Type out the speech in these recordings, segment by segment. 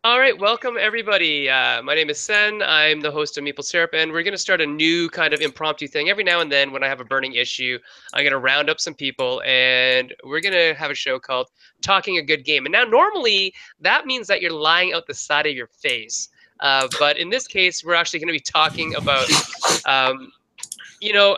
All right, welcome everybody. My name is Sen. I'm the host of Meeple Syrup, and we're going to start a new kind of impromptu thing. Every now and then, when I have a burning issue, I'm going to round up some people, and we're going to have a show called Talking a Good Game. And now, normally, that means that you're lying out the side of your face. But in this case, we're actually going to be talking about, um,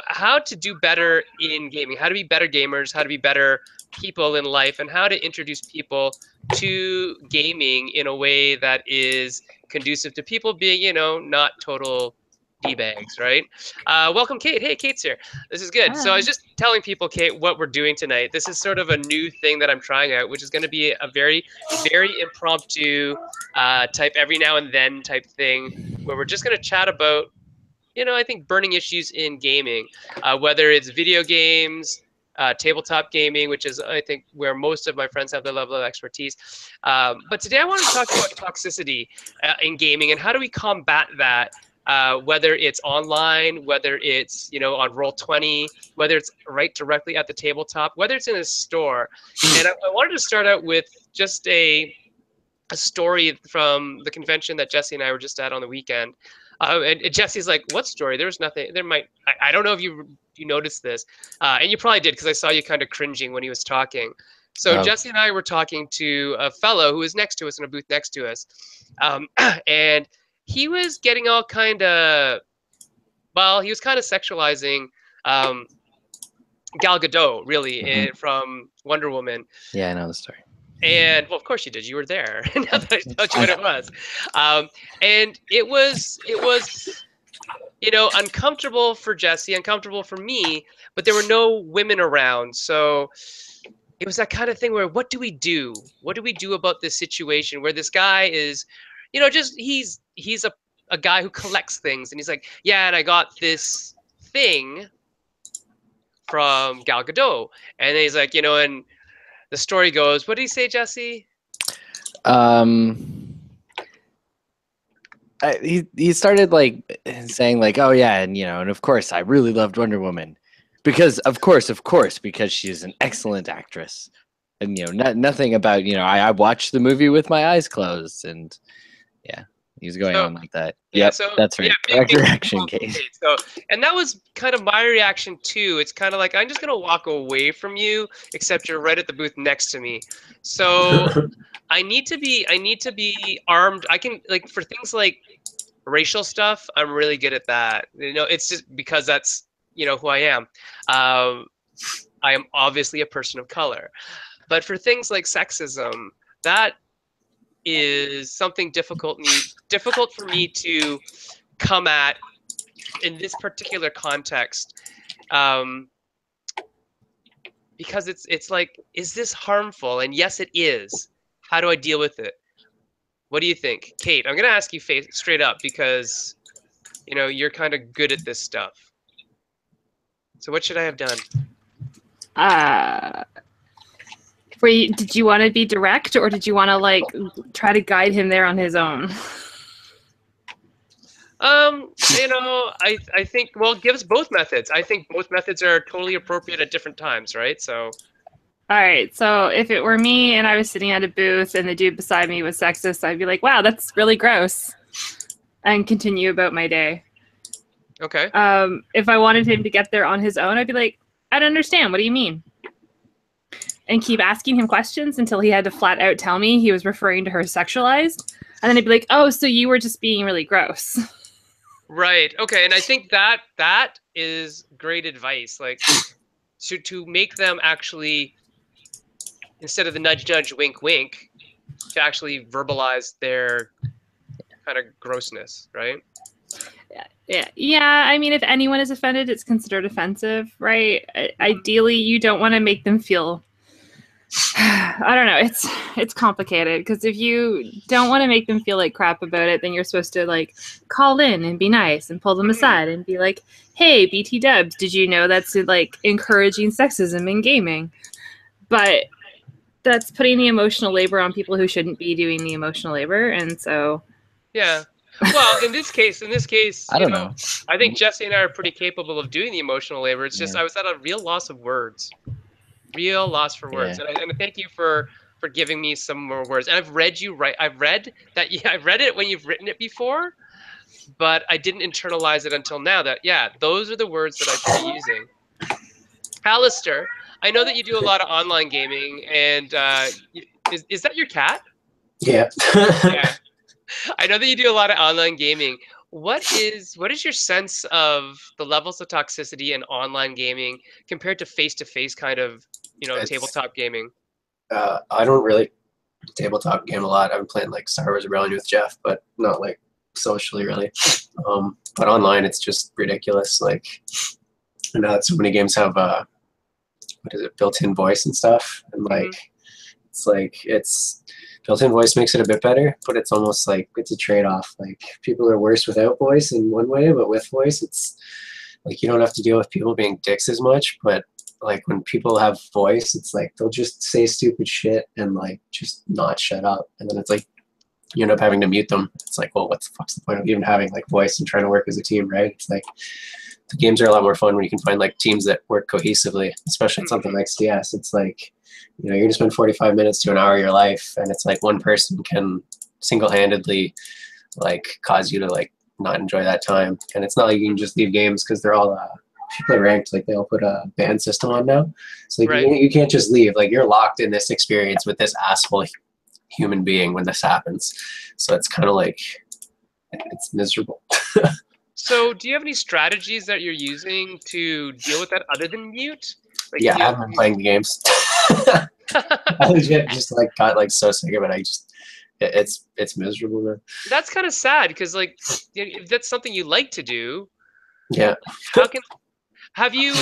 how to do better in gaming, how to be better gamers, how to be better people in life, and how to introduce people to gaming in a way that is conducive to people being, not total D-bags, right? Welcome, Kate. Hey, Kate's here. This is good. So I was Hi. just telling people, Kate, what we're doing tonight. This is sort of a new thing that I'm trying out, which is going to be a very, very impromptu type every now and then type thing where we're just going to chat about I think burning issues in gaming, whether it's video games, tabletop gaming, which is, I think, where most of my friends have their level of expertise. But today I wanted to talk about toxicity in gaming and how do we combat that, whether it's online, whether it's, on Roll20, whether it's right directly at the tabletop, whether it's in a store. And I wanted to start out with just a story from the convention that Jesse and I were just at on the weekend. And Jesse's like, "What story? There was nothing. There might. I don't know if you noticed this, and you probably did because I saw you kind of cringing when he was talking." So Oh, Jesse and I were talking to a fellow who was next to us in a booth next to us, and he was getting all kind of he was kind of sexualizing um, Gal Gadot, really, mhm. from Wonder Woman. Yeah, I know the story. And well, of course you did. You were there. Now that I told you I what know. it was, and it was uncomfortable for Jesse, uncomfortable for me, but there were no women around, so it was that kind of thing where what do we do? What do we do about this situation where this guy is, just he's a guy who collects things, and he's like, yeah, and I got this thing from Gal Gadot, and he's like, and the story goes, what did he say, Jesse? Um, he started like saying like, oh yeah, and of course I really loved Wonder Woman because of course because she's an excellent actress, and nothing about I watched the movie with my eyes closed, and yeah, he's going So on like that. yeah, Yep, so that's yeah, right. big Correct big direction, Kate. complicate. So, and that was kind of my reaction too. It's kind of like I'm just gonna walk away from you, except you're right at the booth next to me. So I need to be armed. I can, like, for things like racial stuff, I'm really good at that. It's just because that's who I am. Um, I am obviously a person of color, but for things like sexism, that is something difficult for me to come at in this particular context, um, because it's like, is this harmful? And yes, it is. How do I deal with it? What do you think, Kate? I'm gonna ask you straight up because you're kind of good at this stuff. So what should I have done? Uh, did you want to be direct or did you want to try to guide him there on his own? I think, well, give us both methods. I think both methods are totally appropriate at different times, right? So All right, so if it were me and I was sitting at a booth and the dude beside me was sexist, I'd be like, wow, that's really gross, and continue about my day. okay. If I wanted him to get there on his own, I'd be like, I don't understand. What do you mean? And keep asking him questions until he had to flat out tell me he was referring to her as sexualized. And then I'd be like, oh, so you were just being really gross. Right. Okay. And I think that is great advice. Like, to make them actually, instead of the nudge nudge wink wink, to actually verbalize their kind of grossness, right? Yeah. I mean, if anyone is offended, it's considered offensive, right? Ideally, you don't want to make them feel. I don't know. It's complicated because if you don't want to make them feel like crap about it, then you're supposed to call in and be nice and pull them aside and be like, "Hey, BT Dubs, did you know that's encouraging sexism in gaming?" But that's putting the emotional labor on people who shouldn't be doing the emotional labor, and so Yeah. Well, in this case, I don't know. I think Jesse and I are pretty capable of doing the emotional labor. It's just Yeah. I was at a real loss of words, real loss for words, Yeah. and I thank you for for giving me some more words. And I've read you right. I've read that. Yeah, I've read it when you've written it before, but I didn't internalize it until now. That yeah, those are the words that I should be using. Alistair, I know that you do a lot of online gaming, and is that your cat? Yeah. Yeah, I know that you do a lot of online gaming. What is your sense of the levels of toxicity in online gaming compared to face kind of It's tabletop gaming? I don't really tabletop game a lot. I've been playing like Star Wars Rebellion with Jeff, but not like socially really. But online, it's just ridiculous. Like I know that so many games have what is it, built-in voice and stuff, and like it's built-in voice makes it a bit better, but it's almost like it's a trade-off. Like people are worse without voice in one way, but with voice, it's like you don't have to deal with people being dicks as much. But like when people have voice, it's like they'll just say stupid shit and like just not shut up, and then it's like you end up having to mute them. It's like, well, what the fuck's the point of even having like voice and trying to work as a team, right? It's like the games are a lot more fun when you can find like teams that work cohesively, especially in something like CS. It's like, you know, you're gonna spend 45 minutes to an hour of your life, and it's like one person can single-handedly like cause you to like not enjoy that time. And it's not like you can just leave games because they're all if you play ranked, like they'll put a ban system on now, so like Right. you can't just leave. Like you're locked in this experience with this asshole human being when this happens. So it's kind of like it's miserable. So, do you have any strategies that you're using to deal with that other than mute? Like, Yeah, I haven't been playing the games. I legit just like got like so sick of it. I just it's miserable, man. That's kind of sad because like if that's something you like to do, Yeah. how can have you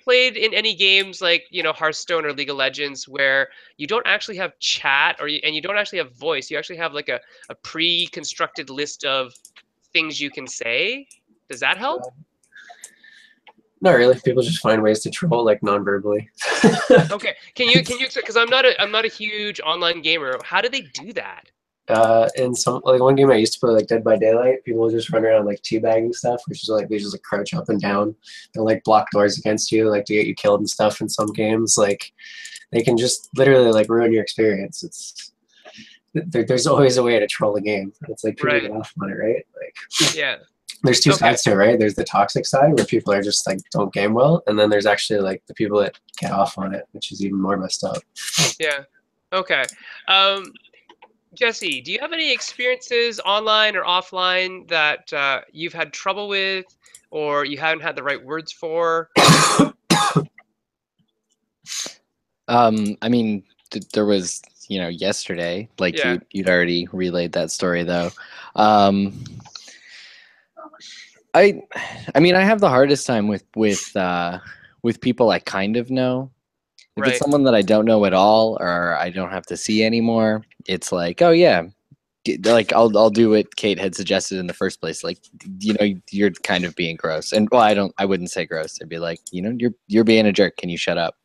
played in any games like Hearthstone or League of Legends where you don't actually have chat and you don't actually have voice? You actually have like a pre-constructed list of things you can say. Does that help? Not really. People just find ways to troll like non-verbally. Okay. Can you because I'm not a huge online gamer. How do they do that? In some like one game I used to play like Dead by Daylight, people will just run around like teabagging stuff, which is like they just like crouch up and down. They'll like block doors against you, like to get you killed and stuff. In some games, like they can just literally like ruin your experience. There's always a way to troll a game. It's like people Right. get off on it, right? Like Yeah. there's two Okay. sides to it, right? There's the toxic side where people are just like don't game well, and then there's actually like the people that get off on it, which is even more messed up. Yeah. Okay. Jesse, do you have any experiences online or offline that you've had trouble with or you haven't had the right words for? I mean, there was, yesterday, like Yeah. you'd already relayed that story though. I mean, I have the hardest time with people I kind of know. If Right. it's someone that I don't know at all or I don't have to see anymore, it's like, oh yeah, like I'll do what Kate had suggested in the first place. Like, you're kind of being gross, and well, I wouldn't say gross. I'd be like, you're being a jerk. Can you shut up?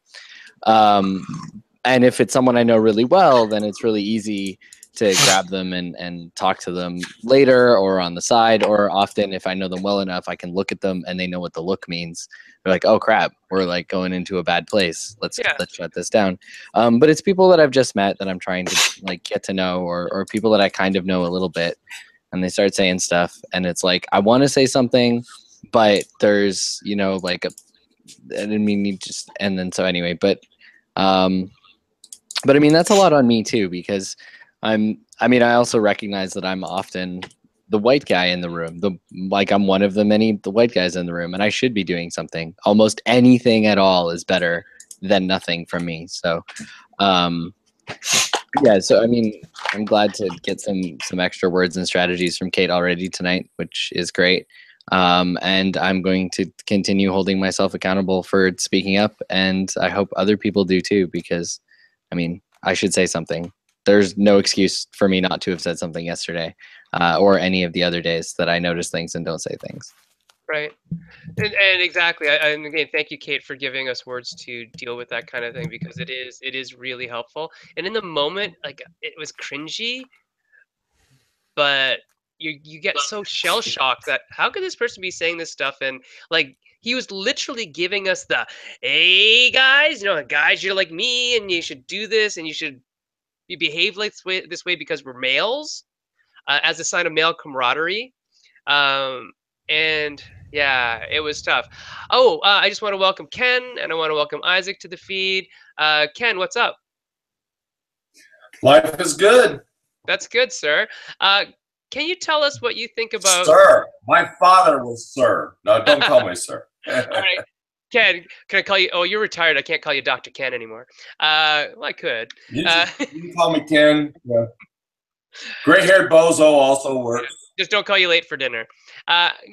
And if it's someone I know really well, then it's really easy to grab them and talk to them later or on the side, or often if I know them well enough, I can look at them and they know what the look means. They're like, oh crap, we're like going into a bad place. Let's shut this down. But it's people that I've just met that I'm trying to like get to know, or people that I kind of know a little bit, and they start saying stuff and it's like, I want to say something, but there's, like I didn't mean you just, and then so anyway, but I mean, that's a lot on me too, because I also recognize that I'm often the white guy in the room. I'm one of the white guys in the room, and I should be doing something. Almost anything at all is better than nothing from me. So, yeah. So I mean, I'm glad to get some extra words and strategies from Kate already tonight, which is great. And I'm going to continue holding myself accountable for speaking up, and I hope other people do too, because, I mean, I should say something. There's no excuse for me not to have said something yesterday, or any of the other days that I notice things and don't say things. Right. And exactly. And again, thank you, Kate, for giving us words to deal with that kind of thing, because it is really helpful. And in the moment, like, it was cringy, but you get so shell shocked that how could this person be saying this stuff? And like, he was literally giving us the, hey guys, guys, you're like me and you should do this and you should we behave like this way because we're males, as a sign of male camaraderie. And yeah, it was tough. Oh, I just want to welcome Ken, and I want to welcome Isaac to the feed. Ken, what's up? Life is good. That's good, sir. Can you tell us what you think about... Sir. My father was sir. No, don't call me sir. All right. Ken, can I call you... Oh, you're retired. I can't call you Dr. Ken anymore. Well, I could. You can call me Ken. Yeah. Gray-haired bozo also works. Just don't call you late for dinner.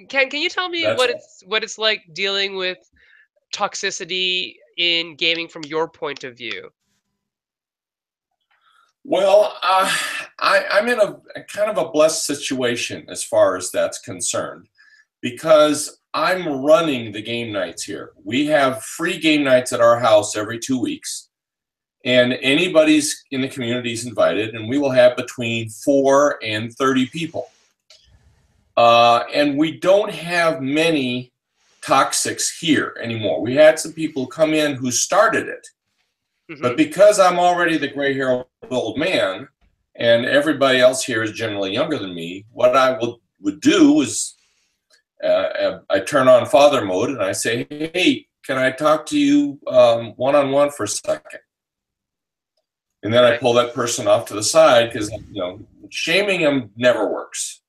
Ken, can you tell me what it's like dealing with toxicity in gaming from your point of view? Well, I'm in a kind of a blessed situation as far as that's concerned, because I'm running the game nights here. We have free game nights at our house every 2 weeks, and anybody's in the community is invited, and we will have between 4 and 30 people. And we don't have many toxics here anymore. We had some people come in who started it. But because I'm already the gray-haired old man, and everybody else here is generally younger than me, what I would do is I turn on father mode and I say, hey, can I talk to you one-on-one for a second? And then I pull that person off to the side, because shaming him never works.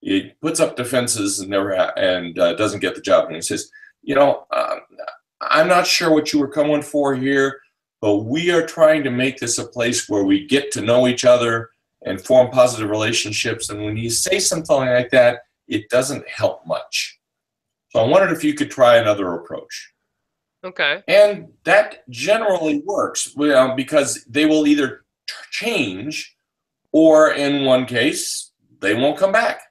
He puts up defenses and doesn't get the job. And he says, I'm not sure what you were coming for here, but we are trying to make this a place where we get to know each other and form positive relationships. And when you say something like that, it doesn't help much. So I wondered if you could try another approach. Okay. And that generally works, because they will either change, or in one case, they won't come back.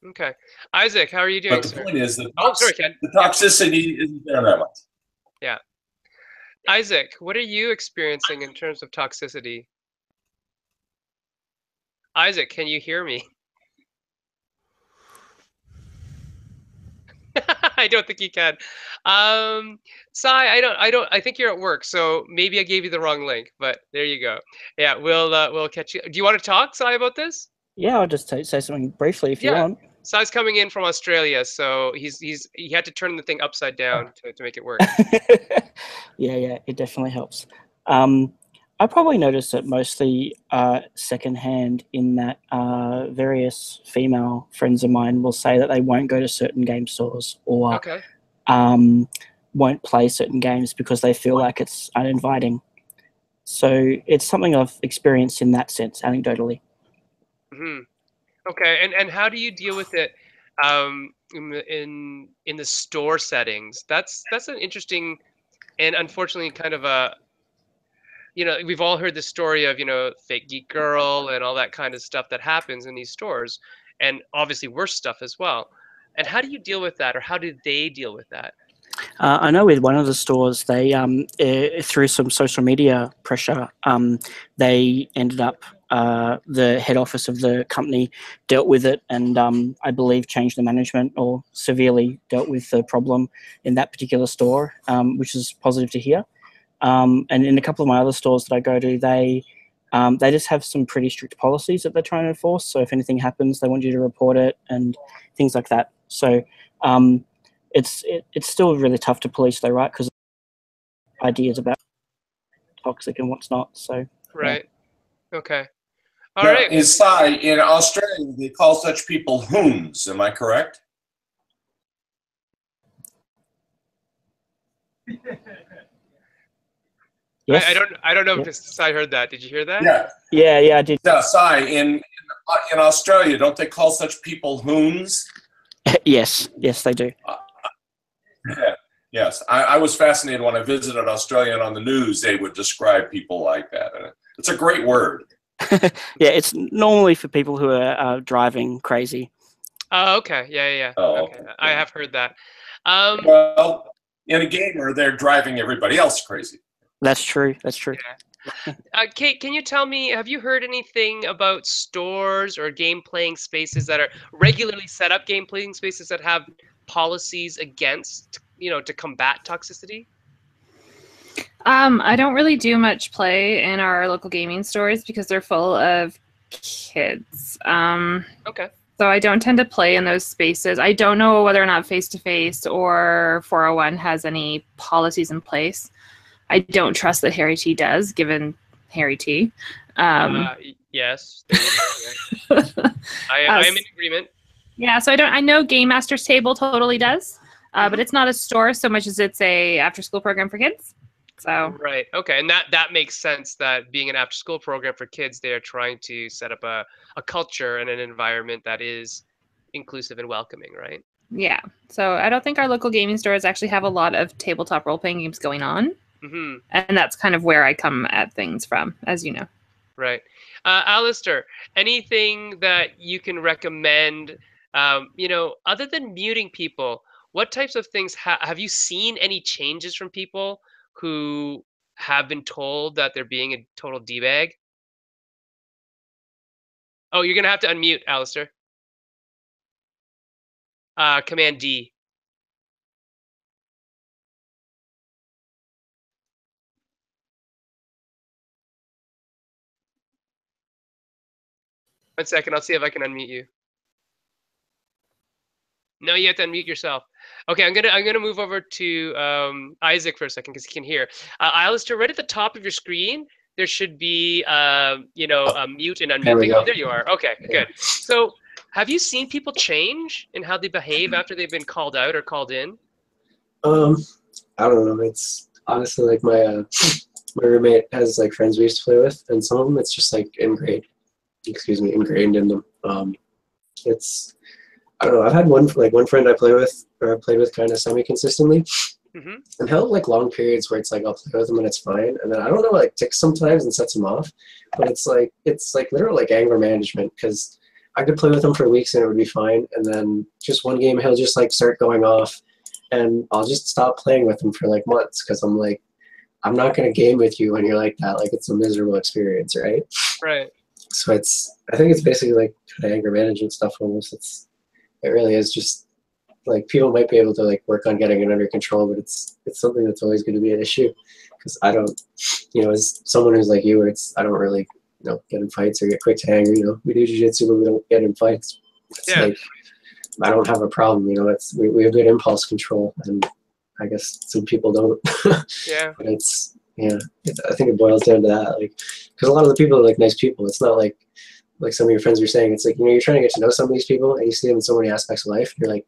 Okay. Isaac, how are you doing, But the sir? point is that sorry, Ken. the toxicity isn't there that much. Yeah. Isaac, what are you experiencing in terms of toxicity? Isaac, can you hear me? I don't think you can. Sai, I think you're at work, so maybe I gave you the wrong link, but there you go. Yeah, we'll catch you. Do you want to talk, Sai, about this? Yeah, I'll just say something briefly if you want. Sai's coming in from Australia, so he had to turn the thing upside down to make it work. Yeah, it definitely helps. I probably noticed it mostly secondhand, in that various female friends of mine will say that they won't go to certain game stores, or won't play certain games because they feel like it's uninviting. So it's something I've experienced in that sense, anecdotally. Okay, and how do you deal with it in the store settings? That's an interesting, and unfortunately kind of a, we've all heard the story of, fake geek girl and all that kind of stuff that happens in these stores, and obviously worse stuff as well. And how do you deal with that, or how do they deal with that? I know with one of the stores, they through some social media pressure, they ended up, the head office of the company dealt with it, and I believe changed the management, or severely dealt with the problem in that particular store, which is positive to hear. And in a couple of my other stores that I go to, they just have some pretty strict policies that they're trying to enforce. So if anything happens, they want you to report it and things like that. So it's still really tough to police, though, right? Because ideas about toxic and what's not. So right, yeah. Okay, all now, right. Inside in Australia, they call such people hoons. Am I correct? Yes. I don't know if Sai heard that. Did you hear that? Yeah, I did. Yeah, Sai, in Australia, don't they call such people hoons? Yes, they do. Yes, I was fascinated when I visited Australia, and on the news they would describe people like that. And it's a great word. Yeah, it's normally for people who are driving crazy. Oh, okay. Yeah. Oh, okay. I have heard that. Well, in a gamer, they're driving everybody else crazy. That's true. Yeah. Kate, can you tell me, have you heard anything about stores or game playing spaces that are regularly set up game playing spaces that have policies against, to combat toxicity? I don't really do much play in our local gaming stores because they're full of kids. Okay. So I don't tend to play in those spaces. I don't know whether or not face-to-face or 401 has any policies in place. I don't trust that Harry T does, given Harry T. Yes. There you go, yeah. I am in agreement. Yeah, so I know Game Master's Table totally does, but it's not a store so much as it's a after-school program for kids. So Right. Okay. And that makes sense, that being an after school program for kids, they're trying to set up a culture and an environment that is inclusive and welcoming, right? yeah, so I don't think our local gaming stores actually have a lot of tabletop role-playing games going on, and that's kind of where I come at things from, as you know. Right. Alistair, anything that you can recommend, other than muting people, what types of things have you seen any changes from people who have been told that they're being a total D-bag? Oh, you're going to have to unmute, Alistair. Command D. One second, I'll see if I can unmute you. No, you have to unmute yourself. Okay, I'm gonna move over to Isaac for a second because he can hear. Alistair, right at the top of your screen, there should be a mute and unmute. There we go. There you are. Okay, good. So, have you seen people change in how they behave after they've been called out or called in? I don't know. It's honestly like my roommate has like friends we used to play with, and some of them it's just like ingrained in them. It's I don't know. I've had one friend I played with kind of semi-consistently, and held like long periods where it's like I'll play with them and it's fine, and then I don't know, like ticks sometimes and sets him off, but it's like literal like anger management, because I could play with him for weeks and it would be fine, and then just one game he'll just like start going off, and I'll just stop playing with him for like months because I'm like, I'm not gonna game with you when you're like that. Like it's a miserable experience, right? Right. So I think it's basically like kind of anger management stuff almost. It really is just like people might be able to like work on getting it under control, but it's something that's always going to be an issue, because I don't, as someone who's like you, I don't really, get in fights or get quick to anger. We do jiu-jitsu, but we don't get in fights. It's like, I don't have a problem. We have good impulse control, and I guess some people don't. Yeah. But I think it boils down to that, like, because a lot of the people are like nice people. It's not like some of your friends were saying. It's like, you're trying to get to know some of these people, and you see them in so many aspects of life, and you're like,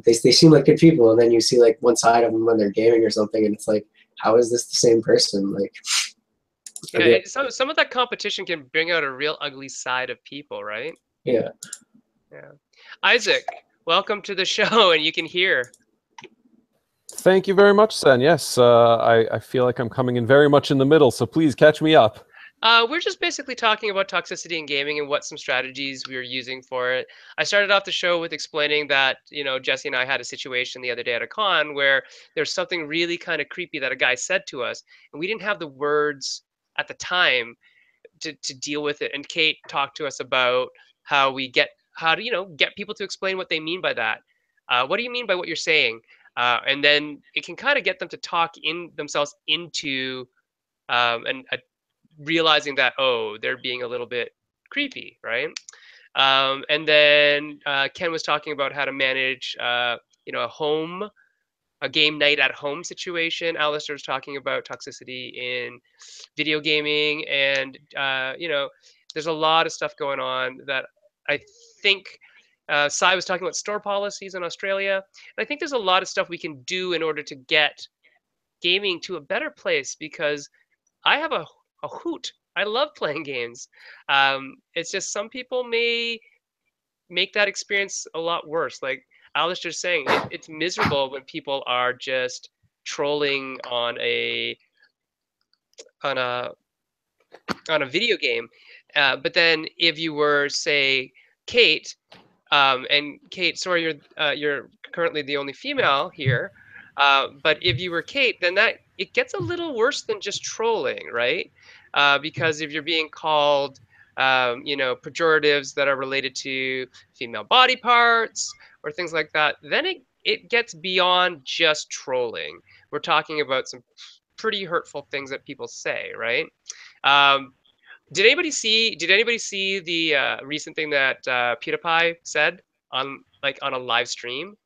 they seem like good people, and then you see like one side of them when they're gaming or something, and it's like, how is this the same person? Like, yeah, some of that competition can bring out a real ugly side of people, right? Yeah. Isaac, welcome to the show, and you can hear. Thank you very much, Sen. Yes, I feel like I'm coming in very much in the middle, so please catch me up. We're just basically talking about toxicity in gaming and what some strategies we were using for it. I started off the show with explaining that, Jesse and I had a situation the other day at a con where there's something really kind of creepy that a guy said to us, and we didn't have the words at the time to deal with it. And Kate talked to us about how to get people to explain what they mean by that. What do you mean by what you're saying? And then it can kind of get them to talk themselves into realizing that, they're being a little bit creepy, right? And then Ken was talking about how to manage, a game night at home situation. Alistair was talking about toxicity in video gaming, and there's a lot of stuff going on that I think. Sai was talking about store policies in Australia, and I think there's a lot of stuff we can do in order to get gaming to a better place, because I have a hoot. I love playing games. It's just some people may make that experience a lot worse. Like Alistair's saying, it's miserable when people are just trolling on a video game. But then if you were, say, Kate, and Kate, sorry, you're currently the only female here. But if you were Kate, then it gets a little worse than just trolling, right? Because if you're being called, pejoratives that are related to female body parts or things like that, then it gets beyond just trolling. We're talking about some pretty hurtful things that people say, right? Did anybody see the recent thing that PewDiePie said on a live stream?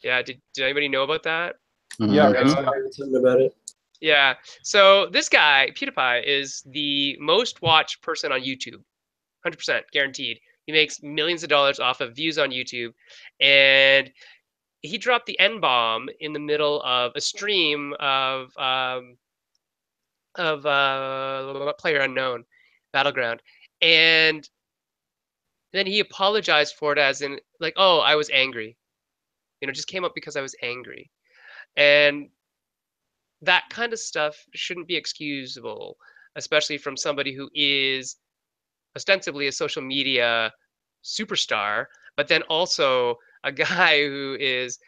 Yeah, did anybody know about that? Yeah, I heard something about it. Yeah. So this guy, PewDiePie, is the most watched person on YouTube. 100% guaranteed. He makes millions of dollars off of views on YouTube, and he dropped the N-bomb in the middle of a stream of Player Unknown Battleground, and then he apologized for it as in like, oh, I was angry. Just came up because I was angry, and that kind of stuff shouldn't be excusable, especially from somebody who is ostensibly a social media superstar, but then also a guy who is,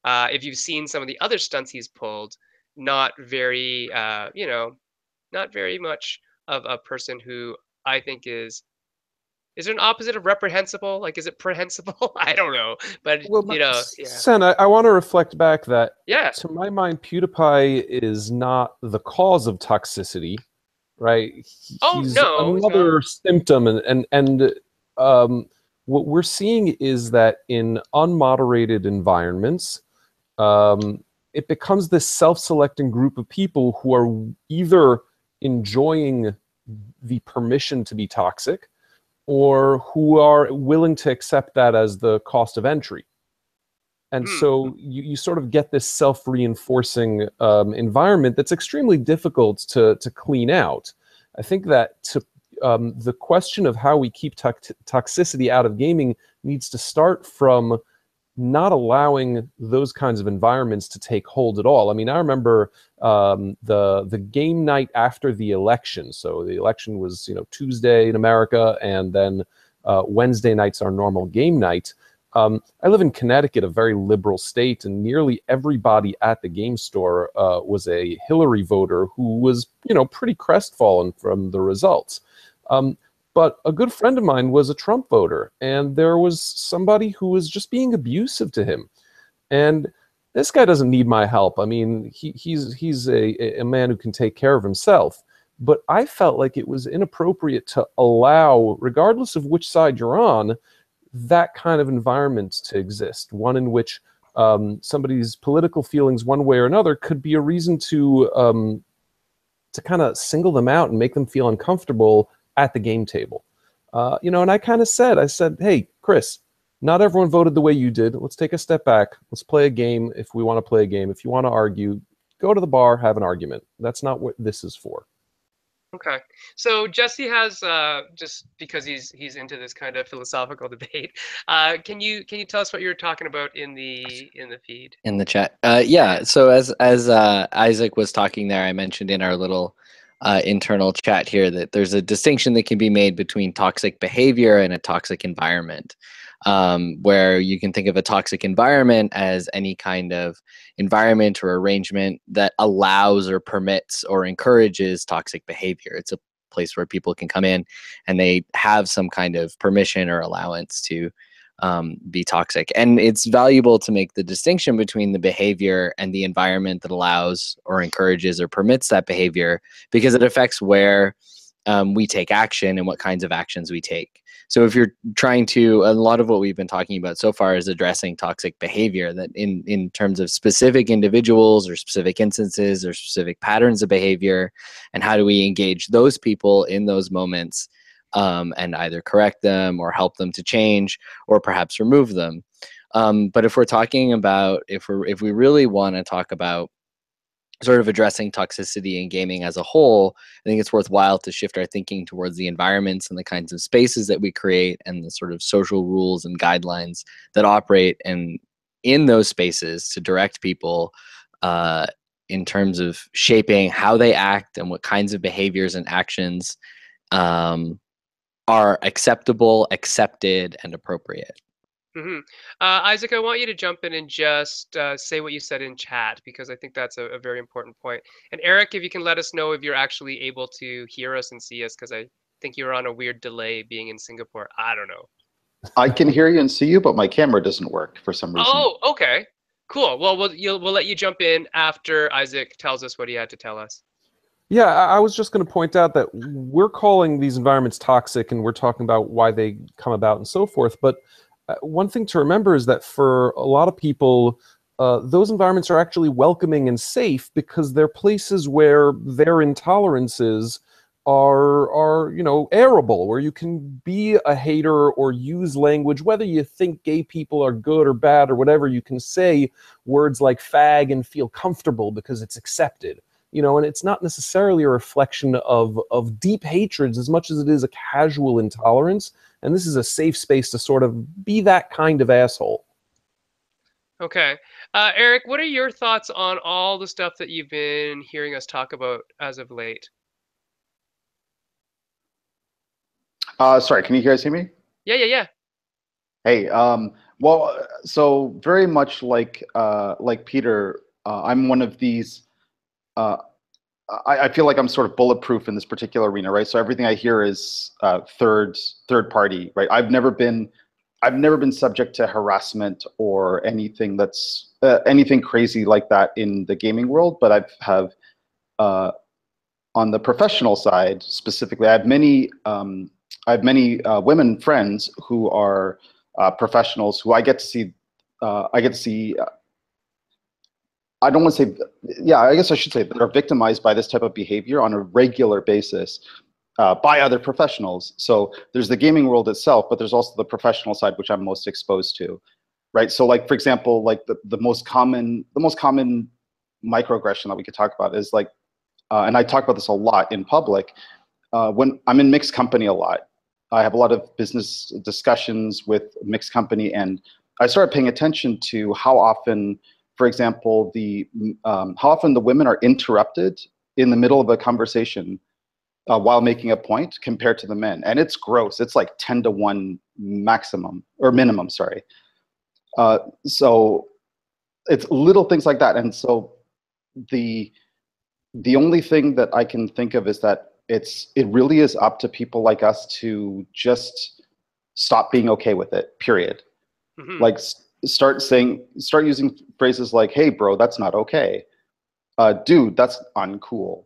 if you've seen some of the other stunts he's pulled, not very, not very much of a person who I think is there an opposite of reprehensible? Like, is it prehensible? I don't know, but Well, yeah. Sen, I want to reflect back that, Yeah. to my mind, PewDiePie is not the cause of toxicity, right? Oh, He's no, he's another symptom, and what we're seeing is that in unmoderated environments, it becomes this self-selecting group of people who are either enjoying the permission to be toxic, or who are willing to accept that as the cost of entry. And so you sort of get this self-reinforcing environment that's extremely difficult to clean out. I think that the question of how we keep toxicity out of gaming needs to start from not allowing those kinds of environments to take hold at all. I mean, I remember the game night after the election. So the election was, Tuesday in America, and then Wednesday night's our normal game night. I live in Connecticut, a very liberal state, and nearly everybody at the game store was a Hillary voter who was, pretty crestfallen from the results. But a good friend of mine was a Trump voter, and there was somebody who was just being abusive to him. And this guy doesn't need my help. I mean, he's a man who can take care of himself. But I felt like it was inappropriate to allow, regardless of which side you're on, that kind of environment to exist. One in which somebody's political feelings, one way or another, could be a reason to kind of single them out and make them feel uncomfortable at the game table. And I kind of said, hey, Chris, not everyone voted the way you did. Let's take a step back. Let's play a game if we want to play a game. If you want to argue, go to the bar, have an argument. That's not what this is for. Okay. So Jesse has, just because he's into this kind of philosophical debate, can you tell us what you were talking about in the feed? In the chat. Yeah. So as Isaac was talking there, I mentioned in our little internal chat here that there's a distinction that can be made between toxic behavior and a toxic environment, where you can think of a toxic environment as any kind of environment or arrangement that allows or permits or encourages toxic behavior. It's a place where people can come in and they have some kind of permission or allowance to be toxic. And it's valuable to make the distinction between the behavior and the environment that allows or encourages or permits that behavior, because it affects where we take action and what kinds of actions we take. So if you're trying to, a lot of what we've been talking about so far is addressing toxic behavior, that in terms of specific individuals or specific instances or specific patterns of behavior, and how do we engage those people in those moments, and either correct them or help them to change or perhaps remove them. But if we're talking about, if we really want to talk about sort of addressing toxicity in gaming as a whole, I think it's worthwhile to shift our thinking towards the environments and the kinds of spaces that we create and the sort of social rules and guidelines that operate in those spaces to direct people in terms of shaping how they act and what kinds of behaviors and actions are acceptable, accepted, and appropriate. Mm-hmm. Isaac, I want you to jump in and just say what you said in chat, because I think that's a very important point. And Eric, if you can let us know if you're actually able to hear us and see us, because I think you're on a weird delay being in Singapore. I don't know. I can hear you and see you, but my camera doesn't work for some reason. Oh, okay. Cool. Well, we'll let you jump in after Isaac tells us what he had to tell us. Yeah, I was just going to point out that we're calling these environments toxic, and we're talking about why they come about and so forth. But one thing to remember is that for a lot of people, those environments are actually welcoming and safe because they're places where their intolerances are airable, where you can be a hater or use language, whether you think gay people are good or bad or whatever. You can say words like fag and feel comfortable because it's accepted. And it's not necessarily a reflection of deep hatreds as much as it is a casual intolerance. And this is a safe space to sort of be that kind of asshole. Okay. Eric, what are your thoughts on all the stuff that you've been hearing us talk about as of late? Sorry, can you guys hear me? Yeah. Hey, well, so very much like Peter, I'm one of these. I feel like I'm sort of bulletproof in this particular arena, right? So everything I hear is third party, right? I've never been subject to harassment or anything that's anything crazy like that in the gaming world, but I have on the professional side specifically, I have many women friends who are professionals who I get to see. I don't want to say, yeah, I guess I should say that are victimized by this type of behavior on a regular basis by other professionals. So there's the gaming world itself, but there's also the professional side, which I'm most exposed to, right? So like, for example, like the most common microaggression that we could talk about is like, and I talk about this a lot in public, when I'm in mixed company a lot. I have a lot of business discussions with mixed company, and I started paying attention to how often, for example, how often the women are interrupted in the middle of a conversation while making a point compared to the men. And it's gross. It's like 10-to-1 maximum or minimum, sorry. So it's little things like that. And so the only thing that I can think of is that it really is up to people like us to just stop being okay with it, period. Mm-hmm. Like start using phrases like, hey bro, that's not okay. Dude, that's uncool.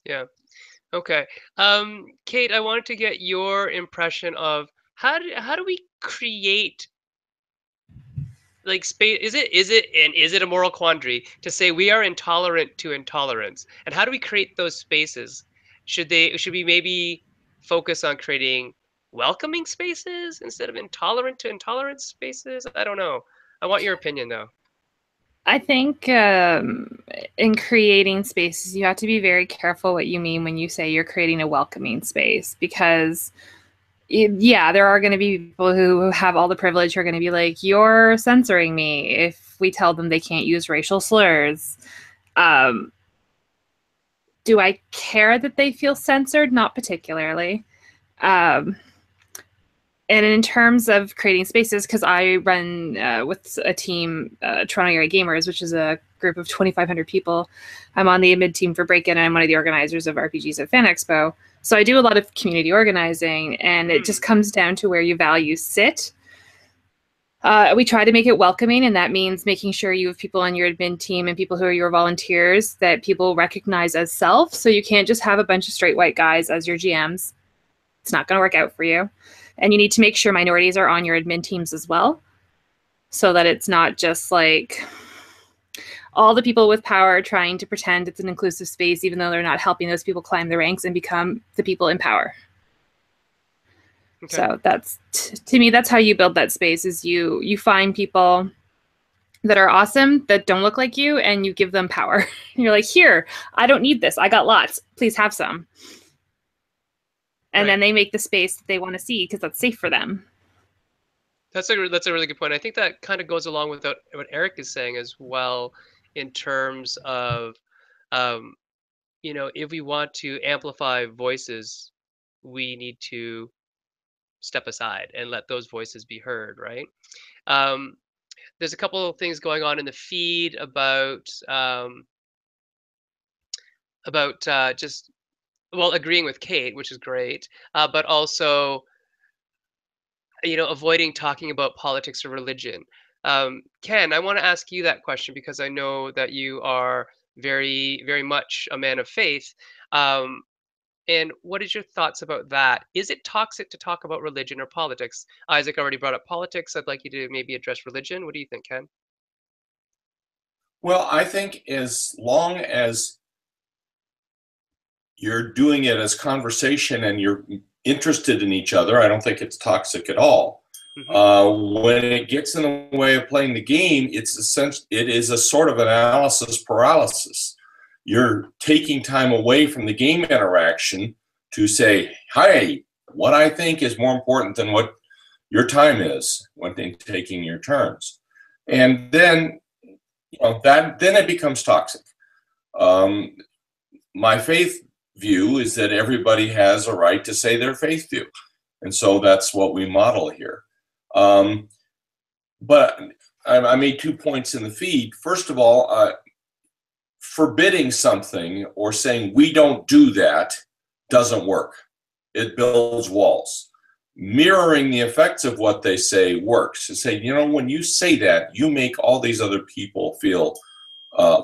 Yeah. Okay. Kate, I wanted to get your impression of how do we create like space? Is it a moral quandary to say we are intolerant to intolerance? And how do we create those spaces? Should we maybe focus on creating welcoming spaces instead of intolerant to intolerance spaces? I don't know. I want your opinion though. I think in creating spaces, you have to be very careful what you mean when you say you're creating a welcoming space, because there are going to be people who have all the privilege who are going to be like, you're censoring me if we tell them they can't use racial slurs. Do I care that they feel censored? Not particularly. And in terms of creating spaces, because I run with a team, Toronto Area Gamers, which is a group of 2,500 people. I'm on the admin team for Break-In, and I'm one of the organizers of RPGs at Fan Expo. So I do a lot of community organizing, and it just comes down to where your values sit. We try to make it welcoming, and that means making sure you have people on your admin team and people who are your volunteers that people recognize as self. So you can't just have a bunch of straight white guys as your GMs. It's not going to work out for you. And you need to make sure minorities are on your admin teams as well, so that it's not just like all the people with power trying to pretend it's an inclusive space, even though they're not helping those people climb the ranks and become the people in power. Okay. So that's, to me, that's how you build that space, is you find people that are awesome, that don't look like you, and you give them power. You're like, here, I don't need this. I got lots. Please have some. And then they make the space that they want to see because that's safe for them. That's a really good point. I think that kind of goes along with what Eric is saying as well, in terms of, if we want to amplify voices, we need to step aside and let those voices be heard, right? There's a couple of things going on in the feed about just, well, agreeing with Kate, which is great, but also, avoiding talking about politics or religion. Ken, I want to ask you that question because I know that you are very, very much a man of faith. Um, and what is your thoughts about that? Is it toxic to talk about religion or politics? Isaac already brought up politics. I'd like you to maybe address religion. What do you think, Ken? Well, I think as long as you're doing it as conversation and you're interested in each other, I don't think it's toxic at all. When it gets in the way of playing the game, it is a sort of analysis paralysis. You're taking time away from the game interaction to say, "Hi, what I think is more important than what your time is when taking your turns," and then then it becomes toxic. My faith view is that everybody has a right to say their faith view, and so that's what we model here. But I made 2 points in the feed. First of all, forbidding something or saying we don't do that doesn't work. It builds walls. Mirroring the effects of what they say works. To say, when you say that, you make all these other people feel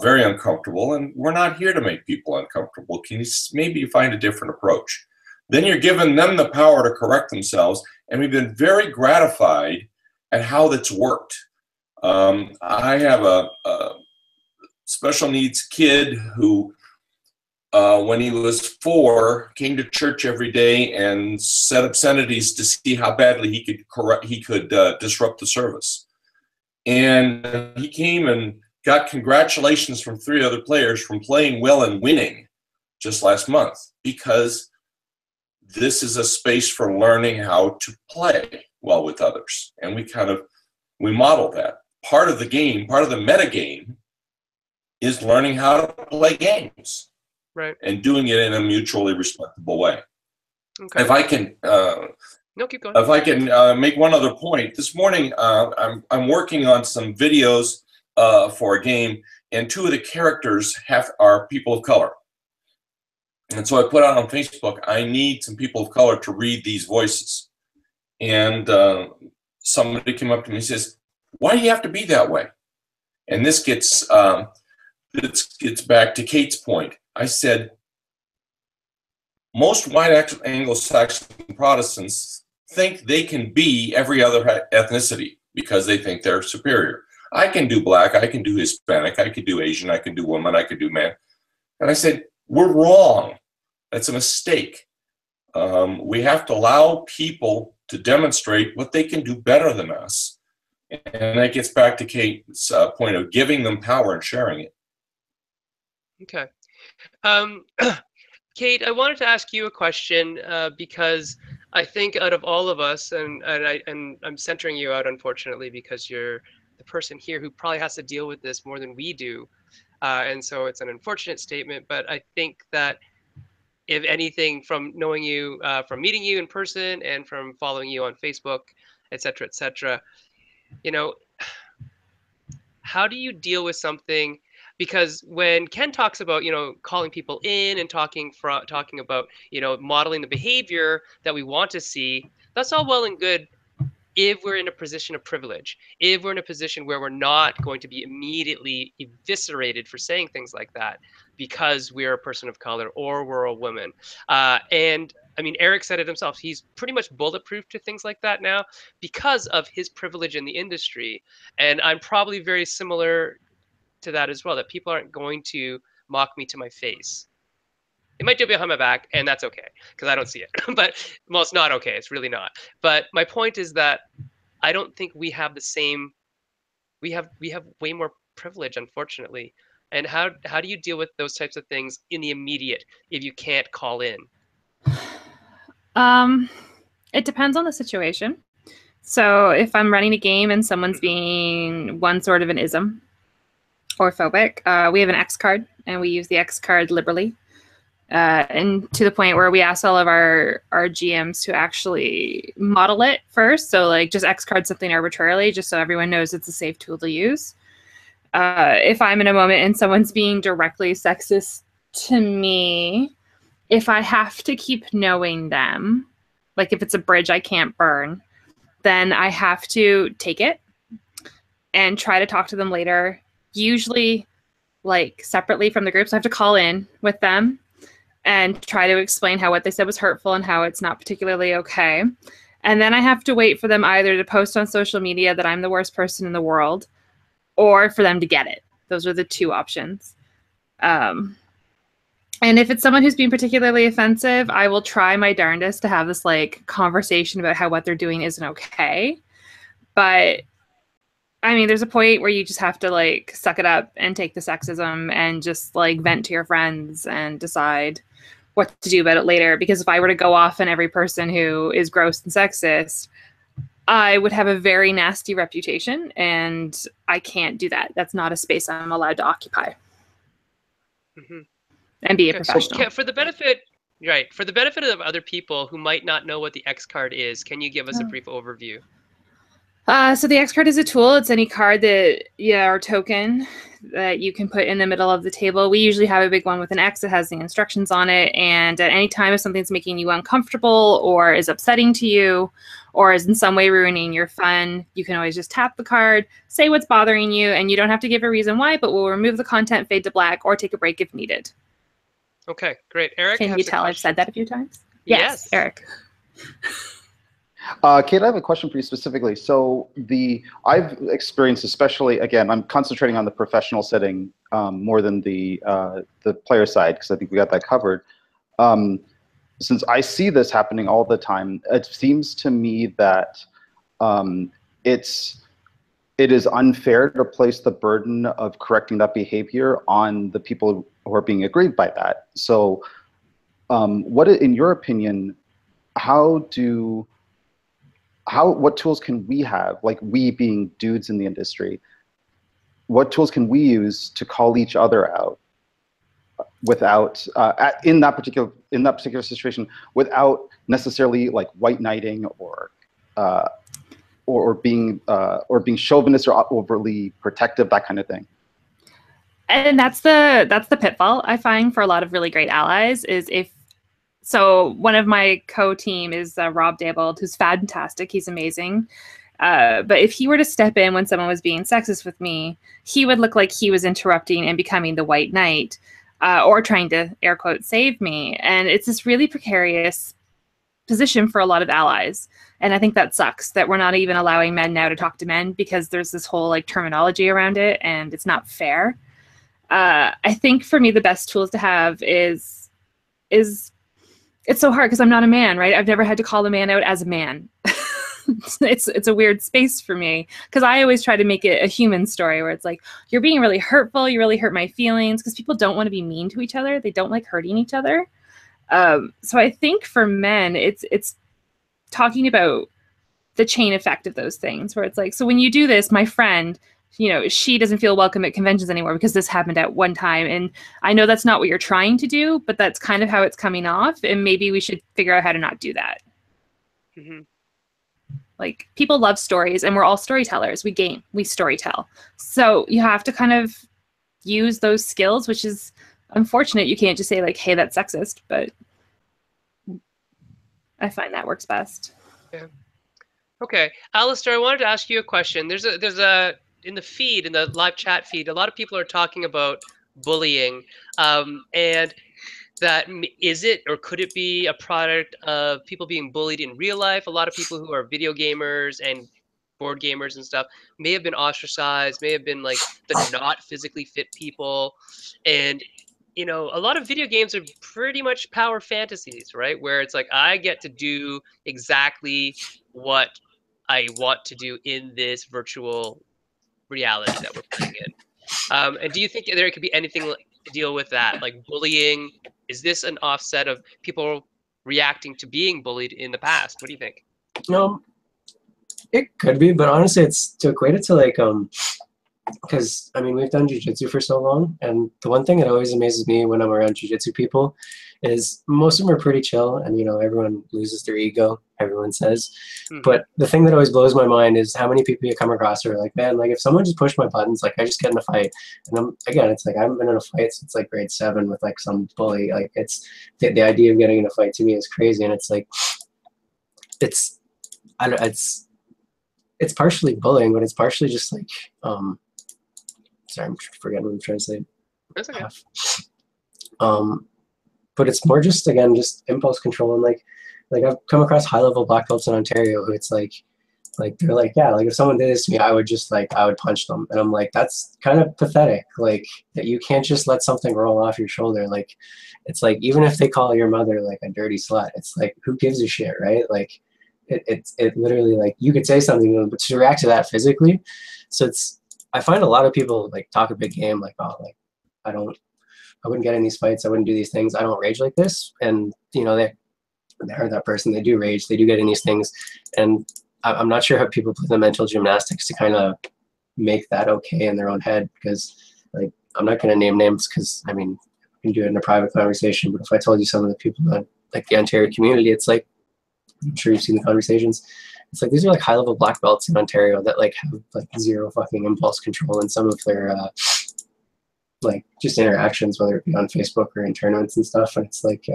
very uncomfortable, and we're not here to make people uncomfortable. Can you maybe find a different approach? Then you're giving them the power to correct themselves, and we've been very gratified at how that's worked. I have a special needs kid who, when he was 4, came to church every day and said obscenities to see how badly he could disrupt the service. And he came and got congratulations from 3 other players from playing well and winning just last month, because this is a space for learning how to play well with others. And we model that. Part of the game, part of the meta game, is learning how to play games. Right. And doing it in a mutually respectable way. Okay. If I can, no, keep going. If I can make one other point, this morning I'm working on some videos for a game, and 2 of the characters are people of color. And so I put out on Facebook, I need some people of color to read these voices. And somebody came up to me and says, "Why do you have to be that way?" And this gets back to Kate's point. I said, most white Anglo-Saxon Protestants think they can be every other ethnicity because they think they're superior. I can do black, I can do Hispanic, I can do Asian, I can do woman, I can do man. And I said, we're wrong. That's a mistake. We have to allow people to demonstrate what they can do better than us. And that gets back to Kate's point of giving them power and sharing it. Okay. Kate, I wanted to ask you a question because I think out of all of us, and I'm centering you out, unfortunately, because you're the person here who probably has to deal with this more than we do. And so it's an unfortunate statement, but I think that if anything, from knowing you, from meeting you in person and from following you on Facebook, et cetera, how do you deal with something? Because when Ken talks about, calling people in and talking about, modeling the behavior that we want to see, that's all well and good if we're in a position of privilege, if we're in a position where we're not going to be immediately eviscerated for saying things like that because we're a person of color or we're a woman. And I mean, Eric said it himself. He's pretty much bulletproof to things like that now because of his privilege in the industry. And I'm probably very similar to that as well, that people aren't going to mock me to my face. They might do it behind my back, and that's okay because I don't see it. But well, it's not okay. It's really not. But my point is that I don't think we have the same. We have way more privilege, unfortunately. And how do you deal with those types of things in the immediate if you can't call in? It depends on the situation. So if I'm running a game and someone's being one sort of an ism or phobic, we have an X card, and we use the X card liberally. And to the point where we ask all of our GMs to actually model it first. So like just X card something arbitrarily, just so everyone knows it's a safe tool to use. If I'm in a moment and someone's being directly sexist to me, if I have to keep knowing them, like if it's a bridge I can't burn, then I have to take it and try to talk to them later, usually like separately from the group. So I have to call in with them and try to explain how what they said was hurtful and how it's not particularly okay. And then I have to wait for them either to post on social media that I'm the worst person in the world, or for them to get it. Those are the two options. And if it's someone who's being particularly offensive, I will try my darndest to have this like conversation about how what they're doing isn't okay. But I mean, there's a point where you just have to like suck it up and take the sexism and just like vent to your friends and decide what to do about it later. Because if I were to go off on every person who is gross and sexist, I would have a very nasty reputation, and I can't do that. That's not a space I'm allowed to occupy. Mm-hmm. And be a professional. For the benefit, right? For the benefit of other people who might not know what the X card is, can you give us a brief overview? So the X card is a tool. It's any card that, or token that you can put in the middle of the table. We usually have a big one with an X that has the instructions on it. And at any time if something's making you uncomfortable or is upsetting to you or is in some way ruining your fun, you can always just tap the card, say what's bothering you, and you don't have to give a reason why, but we'll remove the content, fade to black, or take a break if needed. Okay, great. Eric, can you tell I've said that a few times? Yes. Eric. Kate, I have a question for you specifically. So I've experienced, especially, again, I'm concentrating on the professional setting more than the player side, because I think we got that covered. Since I see this happening all the time, it seems to me that it is unfair to place the burden of correcting that behavior on the people who are being aggrieved by that. So what, in your opinion, what tools can we have, like we being dudes in the industry, what tools can we use to call each other out without, in that particular situation, without necessarily like white knighting or being chauvinist or overly protective, that kind of thing? And that's the pitfall I find for a lot of really great allies is so one of my co-team is Rob Dabold, who's fantastic. He's amazing. But if he were to step in when someone was being sexist with me, he would look like he was interrupting and becoming the white knight or trying to, air quote, save me. And it's this really precarious position for a lot of allies. And I think that sucks that we're not even allowing men now to talk to men because there's this whole like terminology around it and it's not fair. I think for me, the best tools to have is it's so hard because I'm not a man, right? I've never had to call a man out as a man. It's a weird space for me because I always try to make it a human story where it's like, you're being really hurtful. You really hurt my feelings, because people don't want to be mean to each other. They don't like hurting each other. So I think for men, it's talking about the chain effect of those things where it's like, so when you do this, my friend, she doesn't feel welcome at conventions anymore because this happened at one time. And I know that's not what you're trying to do, but that's kind of how it's coming off. And maybe we should figure out how to not do that. Mm-hmm. Like, people love stories and we're all storytellers. We game, we storytell. So you have to kind of use those skills, which is unfortunate. You can't just say like, hey, that's sexist, but I find that works best. Yeah. Okay. Alistair, I wanted to ask you a question. There's a in the live chat feed, a lot of people are talking about bullying, and that is it, or could it be a product of people being bullied in real life? A lot of people who are video gamers and board gamers and stuff may have been ostracized, may have been like the not physically fit people, and a lot of video games are pretty much power fantasies, right? Where it's like, I get to do exactly what I want to do in this virtual reality that we're playing in. And do you think there could be anything to deal with that, like bullying? Is this an offset of people reacting to being bullied in the past? What do you think? It could be, but honestly, it's to equate it to like because I mean, we've done jiu-jitsu for so long, and the one thing that always amazes me when I'm around jiu-jitsu people is most of them are pretty chill, and everyone loses their ego, everyone says. But the thing that always blows my mind is how many people you come across who are like, man, like if someone just pushed my buttons, like I just get in a fight. And it's like I haven't been in a fight since like grade 7 with like some bully. Like it's the idea of getting in a fight to me is crazy, and it's like it's partially bullying, but it's partially just like sorry, I'm forgetting what I'm trying to say. That's okay. But it's more just, again, just impulse control. And like I've come across high level black belts in Ontario who it's like they're like, yeah, like if someone did this to me, I would punch them. And I'm like, that's kind of pathetic. Like that you can't just let something roll off your shoulder. Like it's like, even if they call your mother like a dirty slut, it's like, who gives a shit, right? Like it literally, like, you could say something to them, but to react to that physically. So I find a lot of people like talk a big game, like, oh, like I wouldn't get in these fights, I wouldn't do these things, I don't rage like this. And you know, they are that person, they do rage, they do get in these things. And I'm not sure how people play the mental gymnastics to kind of make that okay in their own head, because like, I'm not going to name names because I mean, I can do it in a private conversation, but if I told you some of the people that like the Ontario community, it's like, I'm sure you've seen the conversations, it's like these are like high level black belts in Ontario that like have like zero fucking impulse control in some of their like just interactions, whether it be on Facebook or in tournaments and stuff. And it's like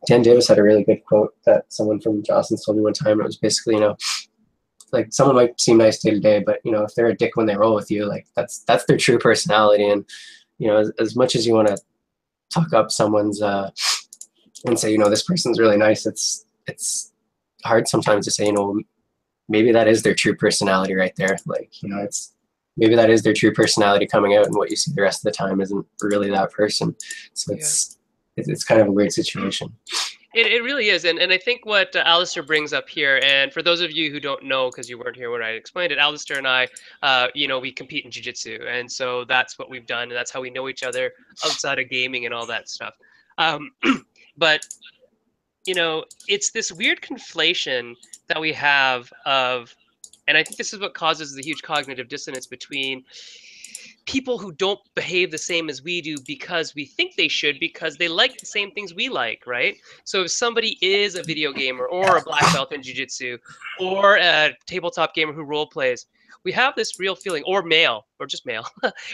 Dan Davis had a really good quote that someone from Jocelyn told me one time. It was basically, you know, like someone might seem nice day to day, but you know, if they're a dick when they roll with you, like that's their true personality. And you know, as much as you want to talk up someone's and say, you know, this person's really nice, it's hard sometimes to say, you know, maybe that is their true personality right there. Like, you know, maybe that is their true personality coming out, and what you see the rest of the time isn't really that person. So it's kind of a weird situation. It really is. And I think what Alistair brings up here, and for those of you who don't know, because you weren't here when I explained it, Alistair and I, you know, we compete in jiu-jitsu. And so that's what we've done. And that's how we know each other outside of gaming and all that stuff. But, you know, it's this weird conflation that we have of, and I think this is what causes the huge cognitive dissonance between people who don't behave the same as we do because we think they should, because they like the same things we like, right? So if somebody is a video gamer or a black belt in jiu-jitsu or a tabletop gamer who role plays, we have this real feeling, or male, or just male,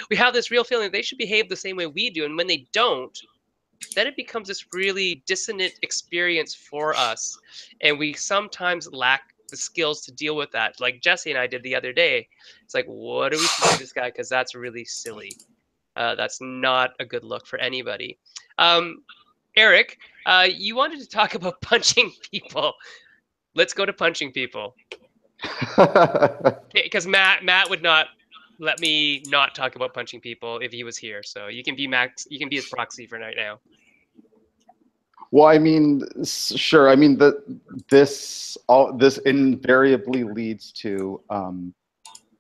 we have this real feeling that they should behave the same way we do. And when they don't, then it becomes this really dissonant experience for us. And we sometimes lack the skills to deal with that. Like Jesse and I did the other day. It's like, what do we say to this guy? Because that's really silly. That's not a good look for anybody. Eric, you wanted to talk about punching people. Let's go to punching people. Because Matt would not let me not talk about punching people if he was here. So you can be Max. You can be his proxy for right now. Well, I mean, sure. I mean, this invariably leads to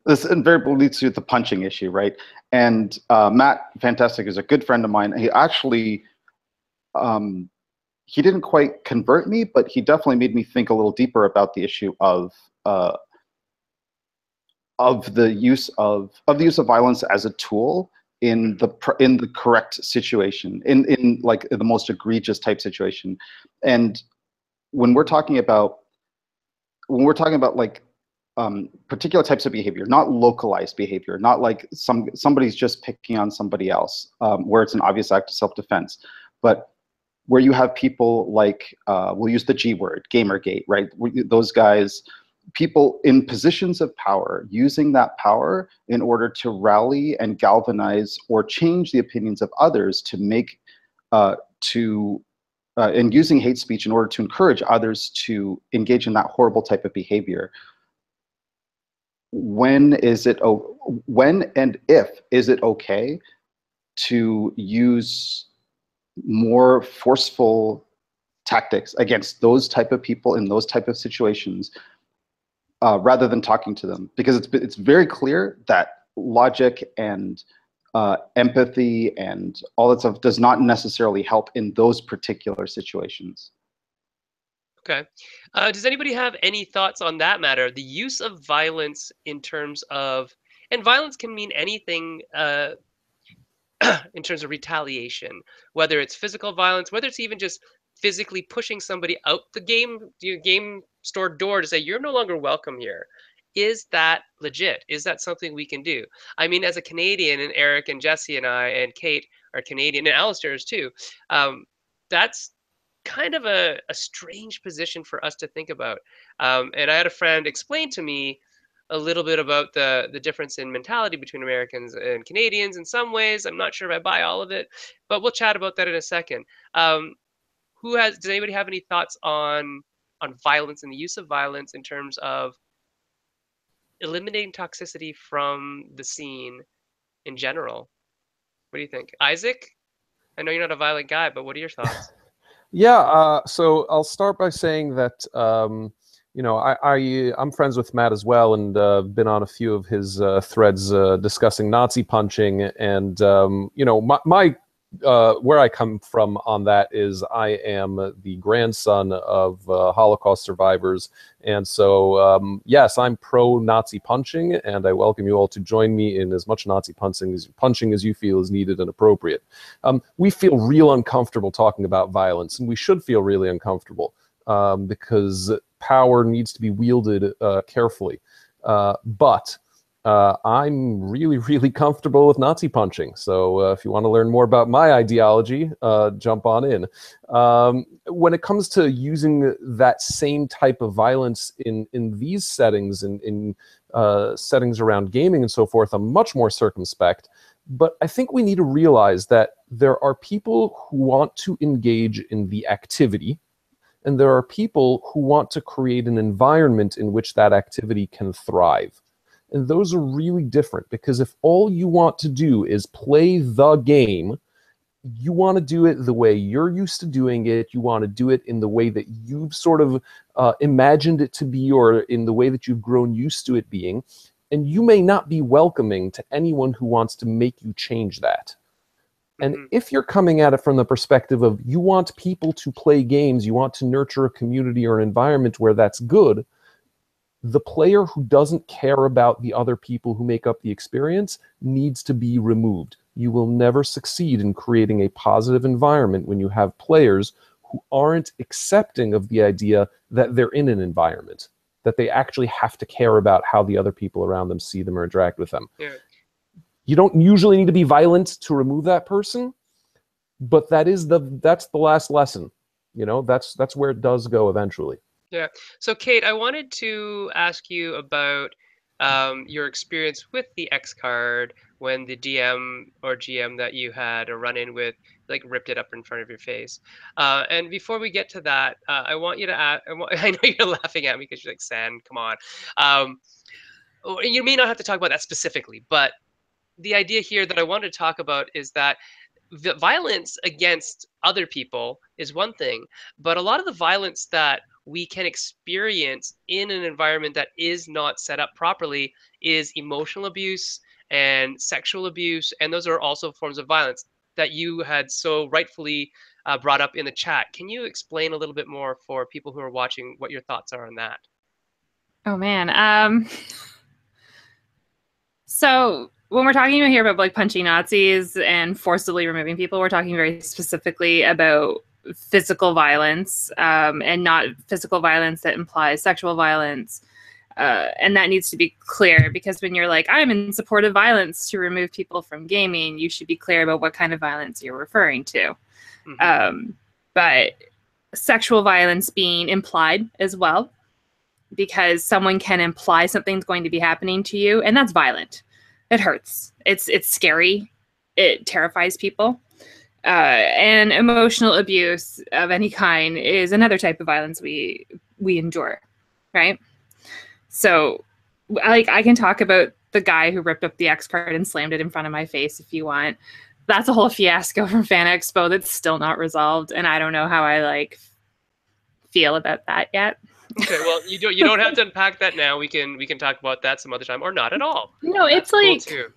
the punching issue, right? And Matt Fantastic is a good friend of mine. He actually, he didn't quite convert me, but he definitely made me think a little deeper about the issue of the use of violence as a tool in the correct situation, in like the most egregious type situation. And when we're talking about like particular types of behavior, not localized behavior, not like somebody's just picking on somebody else, where it's an obvious act of self-defense, but where you have people like, we'll use the G word, Gamergate, right? Those guys, people in positions of power, using that power in order to rally and galvanize or change the opinions of others to make, and using hate speech in order to encourage others to engage in that horrible type of behavior. When and if is it okay to use more forceful tactics against those type of people in those type of situations, rather than talking to them? Because it's very clear that logic and empathy and all that stuff does not necessarily help in those particular situations. Okay. Does anybody have any thoughts on that matter? The use of violence in terms of, and violence can mean anything in terms of retaliation, whether it's physical violence, whether it's even just physically pushing somebody out the game store door to say, you're no longer welcome here. Is that legit? Is that something we can do? I mean, as a Canadian, and Eric and Jesse and I and Kate are Canadian, and Alistair is too, that's kind of a strange position for us to think about. And I had a friend explain to me a little bit about the difference in mentality between Americans and Canadians in some ways. I'm not sure if I buy all of it, but we'll chat about that in a second. Does anybody have any thoughts on violence and the use of violence in terms of eliminating toxicity from the scene in general? What do you think? Isaac? I know you're not a violent guy, but what are your thoughts? Yeah, so I'll start by saying that I'm friends with Matt as well, and been on a few of his threads discussing Nazi punching, and my where I come from on that is I am the grandson of Holocaust survivors, and so yes, I'm pro-Nazi punching, and I welcome you all to join me in as much Nazi punching as you feel is needed and appropriate. We feel real uncomfortable talking about violence, and we should feel really uncomfortable because power needs to be wielded carefully. But I'm really, really comfortable with Nazi punching. So if you want to learn more about my ideology, jump on in. When it comes to using that same type of violence in these settings, in settings around gaming and so forth, I'm much more circumspect. But I think we need to realize that there are people who want to engage in the activity, and there are people who want to create an environment in which that activity can thrive. And those are really different, because if all you want to do is play the game, you want to do it the way you're used to doing it. You want to do it in the way that you've sort of imagined it to be, or in the way that you've grown used to it being. And you may not be welcoming to anyone who wants to make you change that. And if you're coming at it from the perspective of you want people to play games, you want to nurture a community or an environment where that's good, the player who doesn't care about the other people who make up the experience needs to be removed. You will never succeed in creating a positive environment when you have players who aren't accepting of the idea that they're in an environment, that they actually have to care about how the other people around them see them or interact with them. Yeah. You don't usually need to be violent to remove that person, but that's the last lesson. That's where it does go eventually. Yeah. So, Kate, I wanted to ask you about your experience with the X card when the DM or GM that you had a run-in with, like, ripped it up in front of your face. And before we get to that, I want you to ask. I know you're laughing at me because you're like, "San, come on." You may not have to talk about that specifically, but the idea here that I wanted to talk about is that the violence against other people is one thing, but a lot of the violence that we can experience in an environment that is not set up properly is emotional abuse and sexual abuse, and those are also forms of violence that you had so rightfully brought up in the chat. Can you explain a little bit more for people who are watching what your thoughts are on that? Oh man. So when we're talking here about like punching Nazis and forcibly removing people, we're talking very specifically about physical violence, and not physical violence that implies sexual violence. And that needs to be clear, because when you're like, I'm in support of violence to remove people from gaming, you should be clear about what kind of violence you're referring to. But sexual violence being implied as well, because someone can imply something's going to be happening to you, and that's violent. It hurts. It's scary. It terrifies people. And emotional abuse of any kind is another type of violence we endure, right? So, like, I can talk about the guy who ripped up the X card and slammed it in front of my face if you want. That's a whole fiasco from Fan Expo that's still not resolved, and I don't know how I feel about that yet. Okay, well, you don't have to unpack that now. We can talk about that some other time, or not at all. No, That's it's cool like too.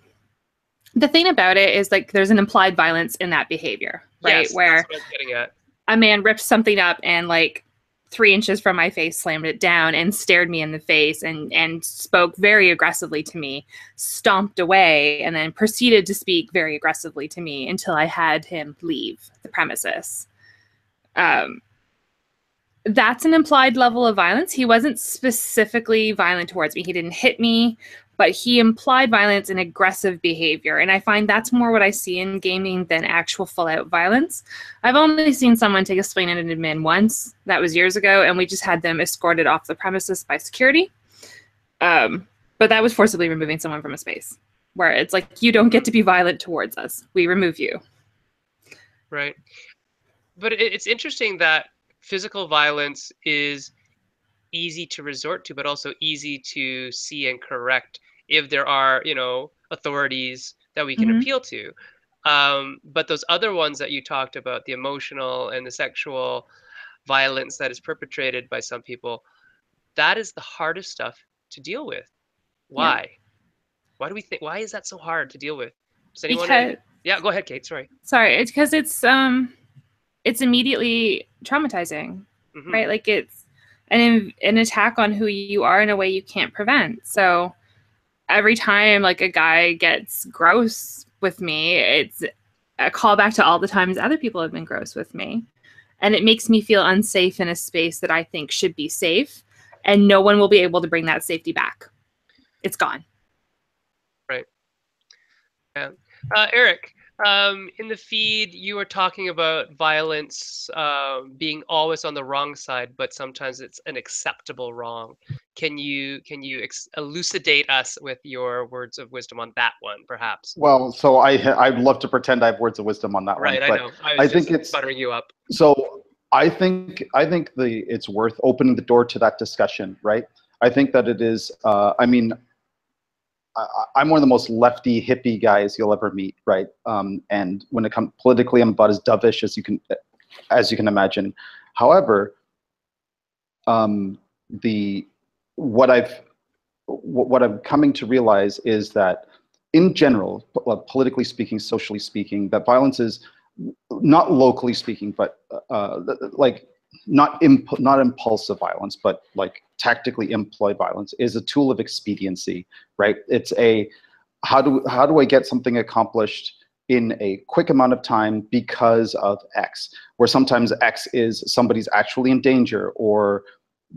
The thing about it is there's an implied violence in that behavior, right? Yes, where that's what I was getting at. A man ripped something up and 3 inches from my face slammed it down and stared me in the face and spoke very aggressively to me, stomped away, and then proceeded to speak very aggressively to me until I had him leave the premises. That's an implied level of violence. He wasn't specifically violent towards me. He didn't hit me, but he implied violence and aggressive behavior. And I find that's more what I see in gaming than actual full-out violence. I've only seen someone take a swing at an admin once. That was years ago, and we just had them escorted off the premises by security. But that was forcibly removing someone from a space, where it's like, you don't get to be violent towards us. We remove you. Right. But it's interesting that physical violence is easy to resort to, but also easy to see and correct if there are, authorities that we can appeal to. But those other ones that you talked about, the emotional and the sexual violence that is perpetrated by some people, that is the hardest stuff to deal with. Why? Yeah. Why do we think? Why is that so hard to deal with? Does anyone? Yeah, go ahead, Kate. Sorry. It's because it's immediately traumatizing, right? Like it's an attack on who you are in a way you can't prevent. So every time like a guy gets gross with me, it's a callback to all the times other people have been gross with me. And it makes me feel unsafe in a space that I think should be safe. And no one will be able to bring that safety back. It's gone. Right. Yeah. Eric, in the feed, you were talking about violence being always on the wrong side, but sometimes it's an acceptable wrong. Can you elucidate us with your words of wisdom on that one, perhaps? Well, so I'd love to pretend I have words of wisdom on that one. Right, I know. I think it's buttering you up. So I think it's worth opening the door to that discussion, right? I think that it is. I'm one of the most lefty hippie guys you'll ever meet, right? And when it comes politically, I'm about as dovish as you can imagine. However, what I'm coming to realize is that, in general, politically speaking, socially speaking, that violence is not locally speaking, but not impulsive violence, but like tactically employed violence is a tool of expediency, right? It's how do I get something accomplished in a quick amount of time because of X, where sometimes X is somebody's actually in danger, or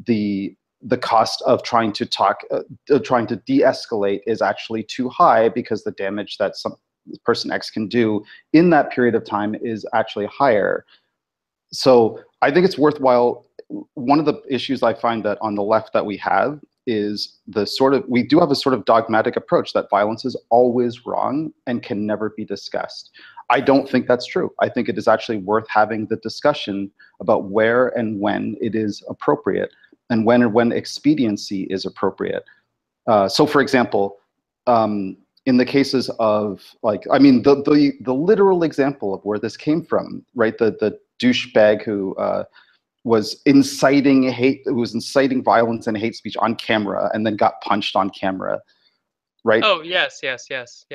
the cost of trying to de-escalate is actually too high because the damage that some person X can do in that period of time is actually higher. So I think it's worthwhile. One of the issues I find that on the left that we have is we do have a sort of dogmatic approach that violence is always wrong and can never be discussed. I don't think that's true. I think it is actually worth having the discussion about where and when it is appropriate, and when expediency is appropriate. So for example, in the cases of the literal example of where this came from, right? The douchebag who was inciting violence and hate speech on camera and then got punched on camera, right? Oh, yes. Yeah,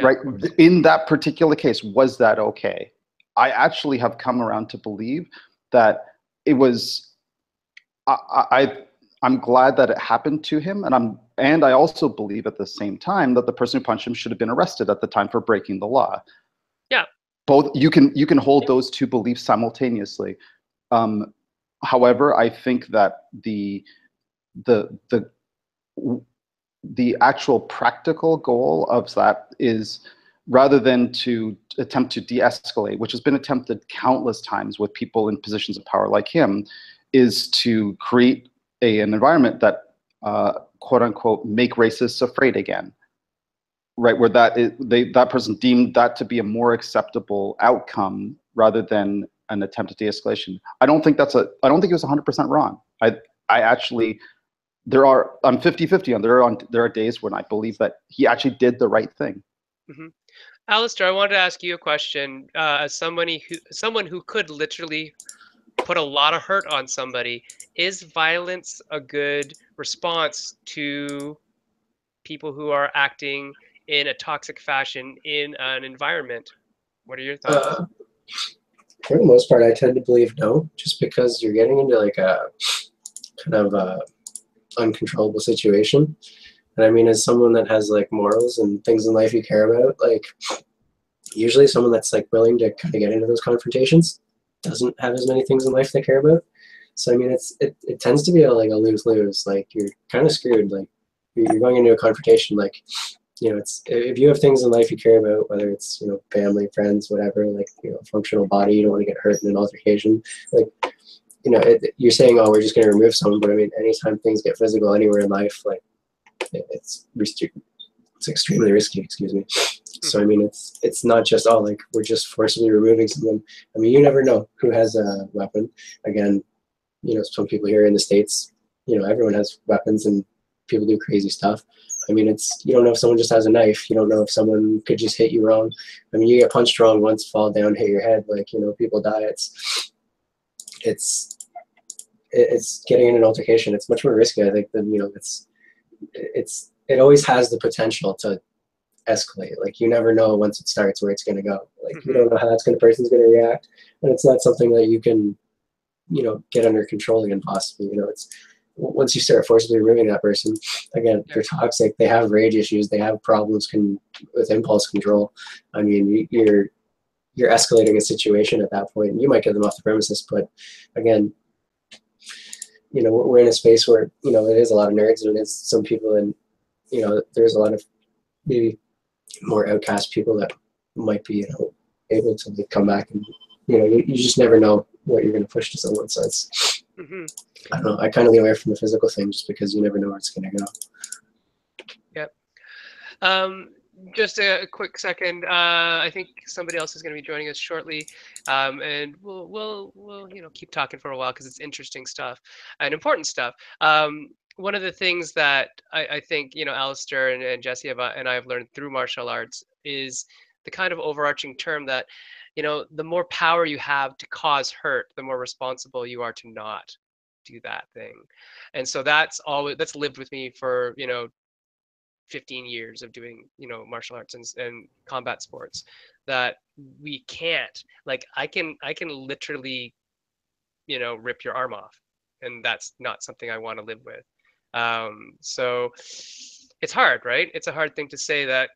right. In that particular case, was that okay? I actually have come around to believe that it was, I'm glad that it happened to him, and I also believe at the same time that the person who punched him should have been arrested at the time for breaking the law. Yeah. Both you can hold those two beliefs simultaneously. However, I think that the actual practical goal of that is, rather than to attempt to de-escalate, which has been attempted countless times with people in positions of power like him, is to create an environment that quote unquote make racists afraid again, right? Where that person deemed that to be a more acceptable outcome rather than an attempt at de-escalation. I don't think it was 100% wrong. I'm 50-50 on there are days when I believe that he actually did the right thing. Mm-hmm. Alistair, I wanted to ask you a question. As someone who could literally put a lot of hurt on somebody, is violence a good response to people who are acting in a toxic fashion in an environment? What are your thoughts? For the most part, I tend to believe no, just because you're getting into like a kind of uncontrollable situation. And I mean, as someone that has like morals and things in life you care about, like usually someone that's like willing to kind of get into those confrontations doesn't have as many things in life they care about. So I mean, it tends to be like a lose-lose. Like you're kind of screwed. Like you're going into a confrontation, like, you know, it's, if you have things in life you care about, whether it's, you know, family, friends, whatever, like, you know, functional body, you don't want to get hurt in an altercation. Like, you know, you're saying, oh, we're just going to remove someone, but I mean, anytime things get physical anywhere in life, like, it's extremely risky, excuse me. So, I mean, it's not just, oh, like, we're just forcibly removing someone. I mean, you never know who has a weapon. Again, you know, some people here in the States, you know, everyone has weapons and people do crazy stuff. I mean, it's, you don't know if someone just has a knife. You don't know if someone could just hit you wrong. I mean, you get punched wrong once, fall down, hit your head, like, you know, people die. It's getting in an altercation. It's much more risky, I think, than, you know, it always has the potential to escalate. Like, you never know once it starts where it's going to go. Like, you don't know how person's going to react, and it's not something that you can, you know, get under control again, possibly. You know, it's, once you start forcibly removing that person, again, they're toxic, they have rage issues, they have problems with impulse control. I mean, you're escalating a situation at that point, and you might get them off the premises, but again, you know, we're in a space where, you know, it is a lot of nerds, and it is some people, and, you know, there's a lot of maybe more outcast people that might be, you know, able to come back, and, you know, you just never know what you're going to push to someone. So it's, I don't know, I kind of lean away from the physical thing just because you never know where it's going to go. Yep. Just a quick second. I think somebody else is going to be joining us shortly, and we'll you know, keep talking for a while because it's interesting stuff and important stuff. One of the things that I think, you know, Alistair and Jesse and I have learned through martial arts is the kind of overarching term that, you know, the more power you have to cause hurt, the more responsible you are to not do that thing. And so that's lived with me for, you know, 15 years of doing, you know, martial arts and combat sports, that we can't, like, I can literally, you know, rip your arm off, and that's not something I want to live with. So it's hard, right? It's a hard thing to say that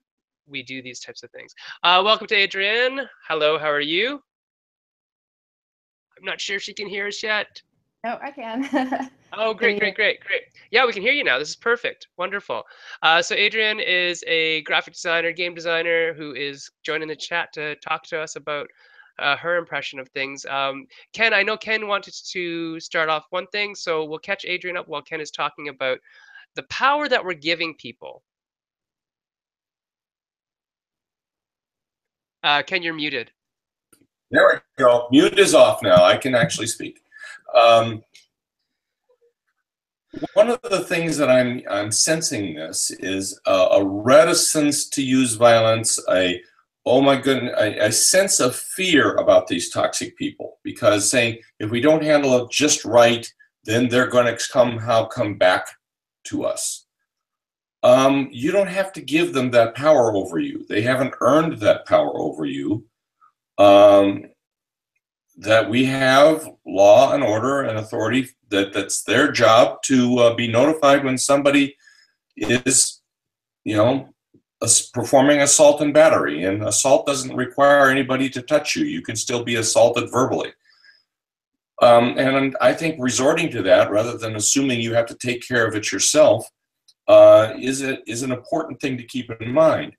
we do these types of things. Welcome to Adrienne. Hello, how are you? I'm not sure if she can hear us yet. No, I can. Oh, great. Yeah, we can hear you now. This is perfect. Wonderful. So Adrienne is a graphic designer, game designer, who is joining the chat to talk to us about her impression of things. Ken, I know Ken wanted to start off one thing, so we'll catch Adrienne up while Ken is talking about the power that we're giving people. Ken, you're muted. There we go. Mute is off now. I can actually speak. One of the things that I'm sensing this is a reticence to use violence, oh my goodness, a sense of fear about these toxic people, because saying if we don't handle it just right, then they're going to somehow come back to us. You don't have to give them that power over you. They haven't earned that power over you. That we have law and order and authority, that's their job to be notified when somebody is, you know, performing assault and battery. And assault doesn't require anybody to touch you. You can still be assaulted verbally. And I think resorting to that, rather than assuming you have to take care of it yourself, is an important thing to keep in mind.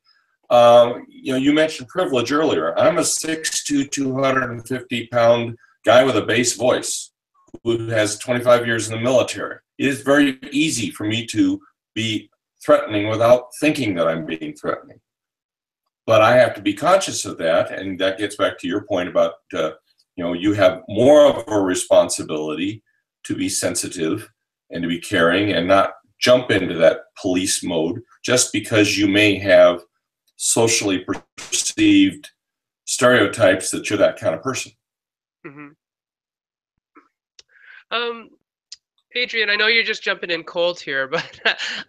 You know, you mentioned privilege earlier. I'm a 6'2", 250-pound guy with a bass voice who has 25 years in the military. It is very easy for me to be threatening without thinking that I'm being threatening. But I have to be conscious of that, and that gets back to your point about, you know, you have more of a responsibility to be sensitive and to be caring and not jump into that police mode just because you may have socially perceived stereotypes that you're that kind of person. Adrienne, I know you're just jumping in cold here, but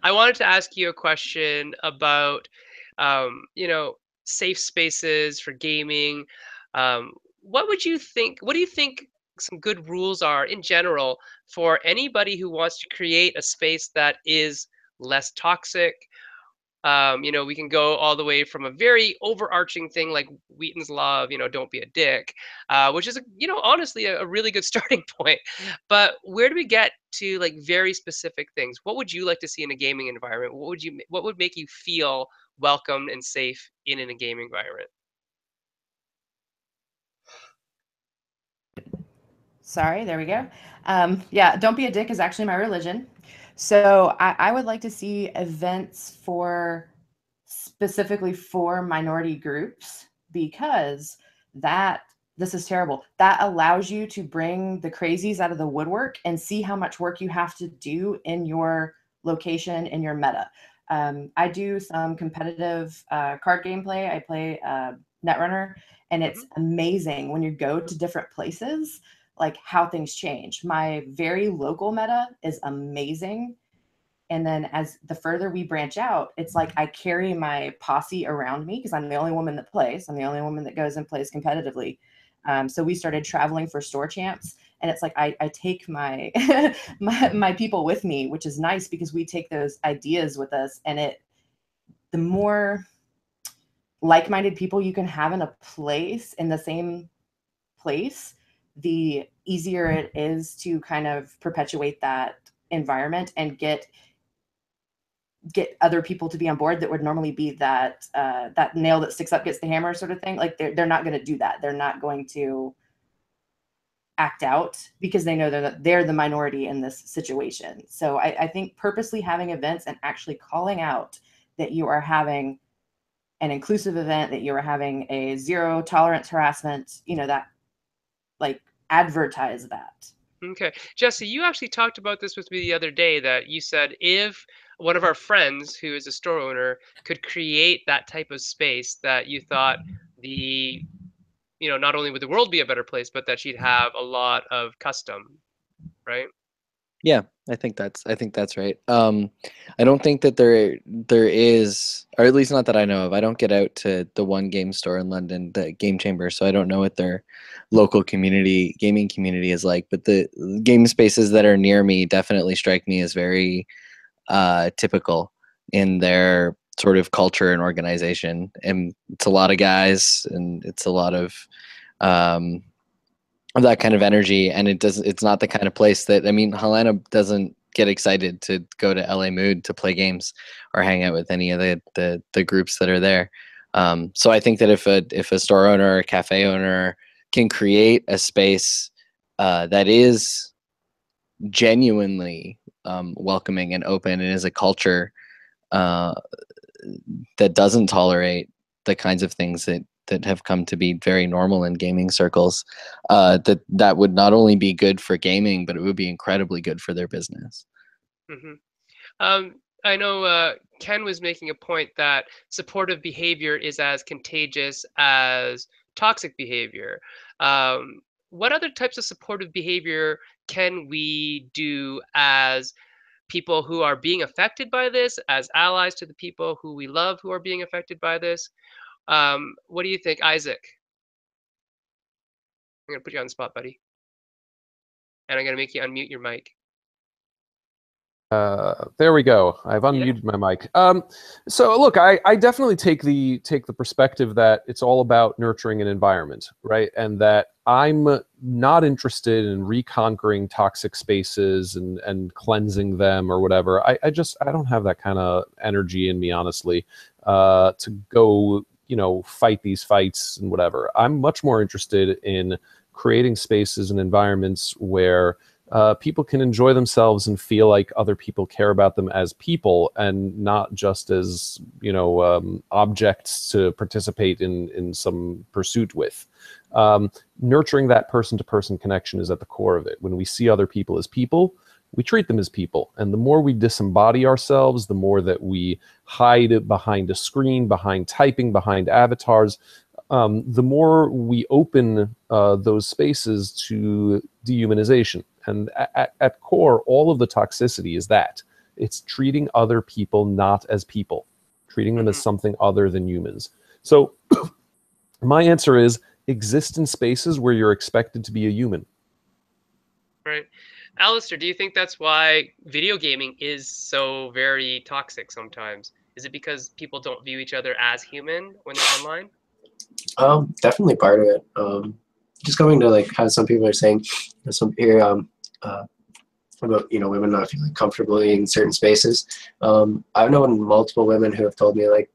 I wanted to ask you a question about, you know, safe spaces for gaming. What do you think some good rules are in general for anybody who wants to create a space that is less toxic, We can go all the way from a very overarching thing like Wheaton's law of, don't be a dick, which is, honestly a really good starting point. But where do we get to like very specific things? What would you like to see in a gaming environment? What would make you feel welcomed and safe in a gaming environment? Sorry, there we go. Yeah, don't be a dick is actually my religion. So I would like to see events specifically for minority groups, because this is terrible. That allows you to bring the crazies out of the woodwork and see how much work you have to do in your location, in your meta. I do some competitive card gameplay. I play Netrunner, and it's amazing when you go to different places, like how things change. My very local meta is amazing. And then as the further we branch out, it's like I carry my posse around me because I'm the only woman that plays. I'm the only woman that goes and plays competitively. So we started traveling for store champs, and it's like I take my, my people with me, which is nice because we take those ideas with us, and the more like-minded people you can have in a place, in the same place, the easier it is to kind of perpetuate that environment and get other people to be on board that would normally be that nail that sticks up gets the hammer sort of thing. Like they're not going to do that. They're not going to act out because they know they're the minority in this situation. So I think purposely having events and actually calling out that you are having an inclusive event, that you are having a zero tolerance harassment, that, like, advertise that. Okay. Jesse, you actually talked about this with me the other day, that you said if one of our friends who is a store owner could create that type of space, that you thought not only would the world be a better place, but that she'd have a lot of custom, right? Yeah, I think that's right. I don't think that there is, or at least not that I know of. I don't get out to the one game store in London, the Game Chamber, so I don't know what their local gaming community is like. But the game spaces that are near me definitely strike me as very typical in their sort of culture and organization. And it's a lot of guys, and it's a lot of that kind of energy, and it's not the kind of place that, Helena doesn't get excited to go to LA Mood to play games or hang out with any of the groups that are there. So I think that if a store owner or a cafe owner can create a space that is genuinely welcoming and open, and is a culture that doesn't tolerate the kinds of things that have come to be very normal in gaming circles, that would not only be good for gaming, but it would be incredibly good for their business. I know Ken was making a point that supportive behavior is as contagious as toxic behavior. What other types of supportive behavior can we do as people who are being affected by this, as allies to the people who we love who are being affected by this? What do you think, Isaac? I'm gonna put you on the spot, buddy, and I'm gonna make you unmute your mic. There we go. I've unmuted my mic. So look, I definitely take the perspective that it's all about nurturing an environment, right? And that I'm not interested in reconquering toxic spaces and cleansing them or whatever. I don't have that kind of energy in me, honestly, to go, fight these fights and whatever. I'm much more interested in creating spaces and environments where people can enjoy themselves and feel like other people care about them as people, and not just as objects to participate in some pursuit with. Nurturing that person-to-person connection is at the core of it. When we see other people as people, we treat them as people. And the more we disembody ourselves, the more that we hide behind a screen, behind typing, behind avatars, the more we open those spaces to dehumanization. And at core, all of the toxicity is that. It's treating other people not as people, treating them as something other than humans. So my answer is exist in spaces where you're expected to be a human. Right. Alistair, do you think that's why video gaming is so very toxic sometimes? Is it because people don't view each other as human when they're online? Definitely part of it. Just going to like how some people are saying, some here about women not feeling comfortably in certain spaces. I've known multiple women who have told me like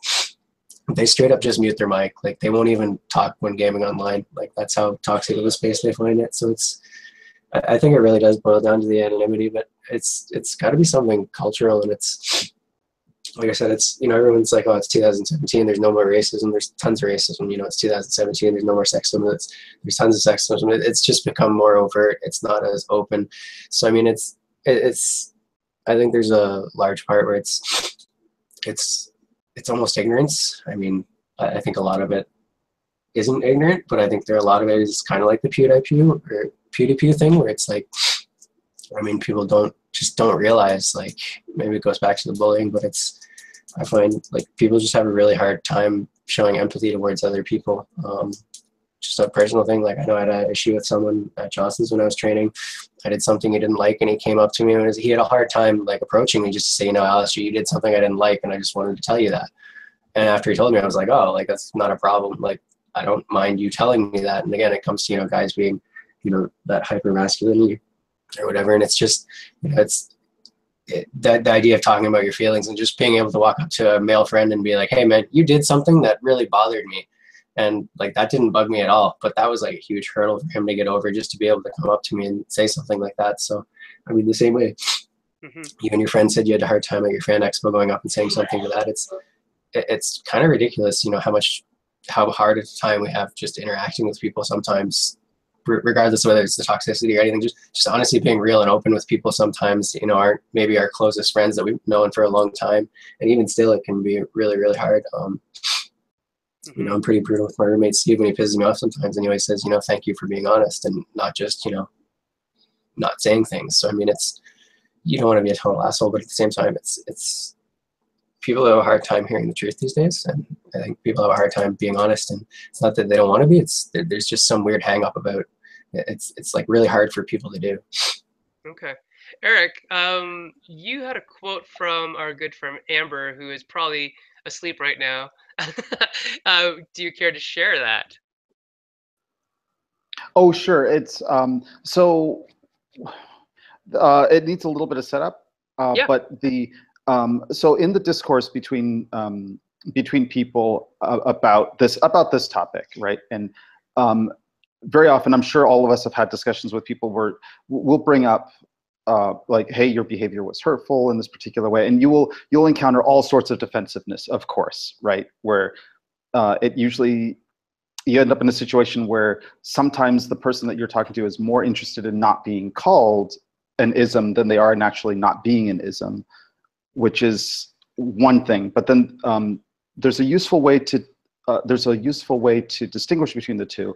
they straight up just mute their mic, like they won't even talk when gaming online. Like that's how toxic of a space they find it. So I think it really does boil down to the anonymity, but it's got to be something cultural, and it's like I said, it's everyone's like, oh, it's 2017, there's no more racism, there's tons of racism. It's 2017, there's no more sexism, there's tons of sexism. It's just become more overt. It's not as open. So I mean, it's I think there's a large part where it's almost ignorance. I mean, I think a lot of it isn't ignorant, but I think there are a lot of it is kind of like the PewDiePie thing, where it's like, I mean, people don't realize, like, maybe it goes back to the bullying, but I find like people just have a really hard time showing empathy towards other people. Just a personal thing. Like I know I had an issue with someone at Johnson's when I was training. I did something he didn't like, and he came up to me and he had a hard time like approaching me just to say, Alistair, you did something I didn't like, and I just wanted to tell you that. And after he told me, I was like, oh, like that's not a problem. Like I don't mind you telling me that. And again, it comes to guys being that hyper masculinity or whatever, and it's just the idea of talking about your feelings and just being able to walk up to a male friend and be like, hey man, you did something that really bothered me. And like that didn't bug me at all, but that was like a huge hurdle for him to get over, just to be able to come up to me and say something like that. So I mean, the same way you and your friend said you had a hard time at your fan expo going up and saying something to that, it's kind of ridiculous, how hard a time we have just interacting with people sometimes, regardless of whether it's the toxicity or anything. Just honestly being real and open with people sometimes, aren't maybe our closest friends that we've known for a long time, and even still it can be really, really hard. I'm pretty brutal with my roommate Steve when he pisses me off sometimes, and he always says, thank you for being honest and not just, not saying things. So I mean, you don't want to be a total asshole, but at the same time, it's people have a hard time hearing the truth these days, and I think people have a hard time being honest. And it's not that they don't want to be; there's just some weird hang up about it. It's like really hard for people to do. Okay. Eric, you had a quote from our good friend Amber, who is probably asleep right now. Do you care to share that? Oh, sure. It's so it needs a little bit of setup, Yeah. but so in the discourse between people about this topic, right? And very often, I'm sure all of us have had discussions with people where we'll bring up like, hey, your behavior was hurtful in this particular way, and you'll encounter all sorts of defensiveness, of course, right? Where it usually you end up in a situation where sometimes the person that you're talking to is more interested in not being called an ism than they are in actually not being an ism, which is one thing. But then there's a useful way to distinguish between the two.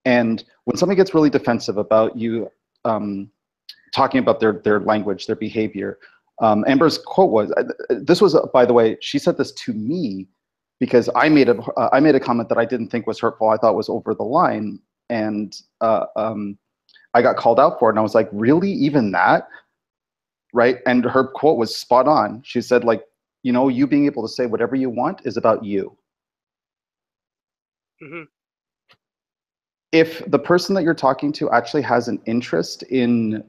And when somebody gets really defensive about you talking about their language, their behavior, Amber's quote was, this was, by the way, she said this to me because I made a comment that I didn't think was hurtful. I thought was over the line, and I got called out for it. And I was like, really, even that? Right? And her quote was spot on. She said, like, you being able to say whatever you want is about you. Mm-hmm. If the person that you're talking to actually has an interest in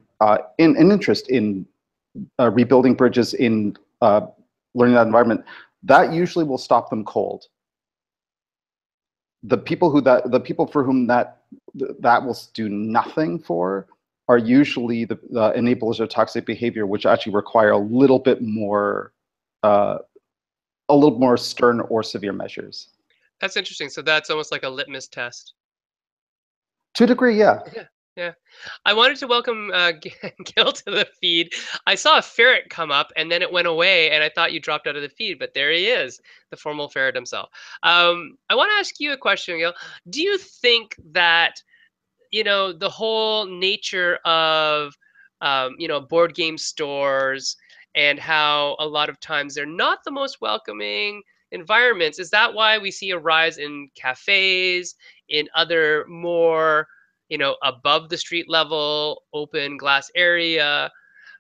rebuilding bridges, in learning that environment, that usually will stop them cold. The people for whom that will do nothing for are usually the enablers of toxic behavior, which actually require a little bit more stern or severe measures. That's interesting. So that's almost like a litmus test. To a degree, yeah. Yeah. I wanted to welcome Gil to the feed. I saw a ferret come up and then it went away, and I thought you dropped out of the feed, but there he is, the formal ferret himself. I want to ask you a question, Gil. Do you think that, the whole nature of, board game stores and how a lot of times they're not the most welcoming environments, is that why we see a rise in cafes, in other more above the street level, open glass area,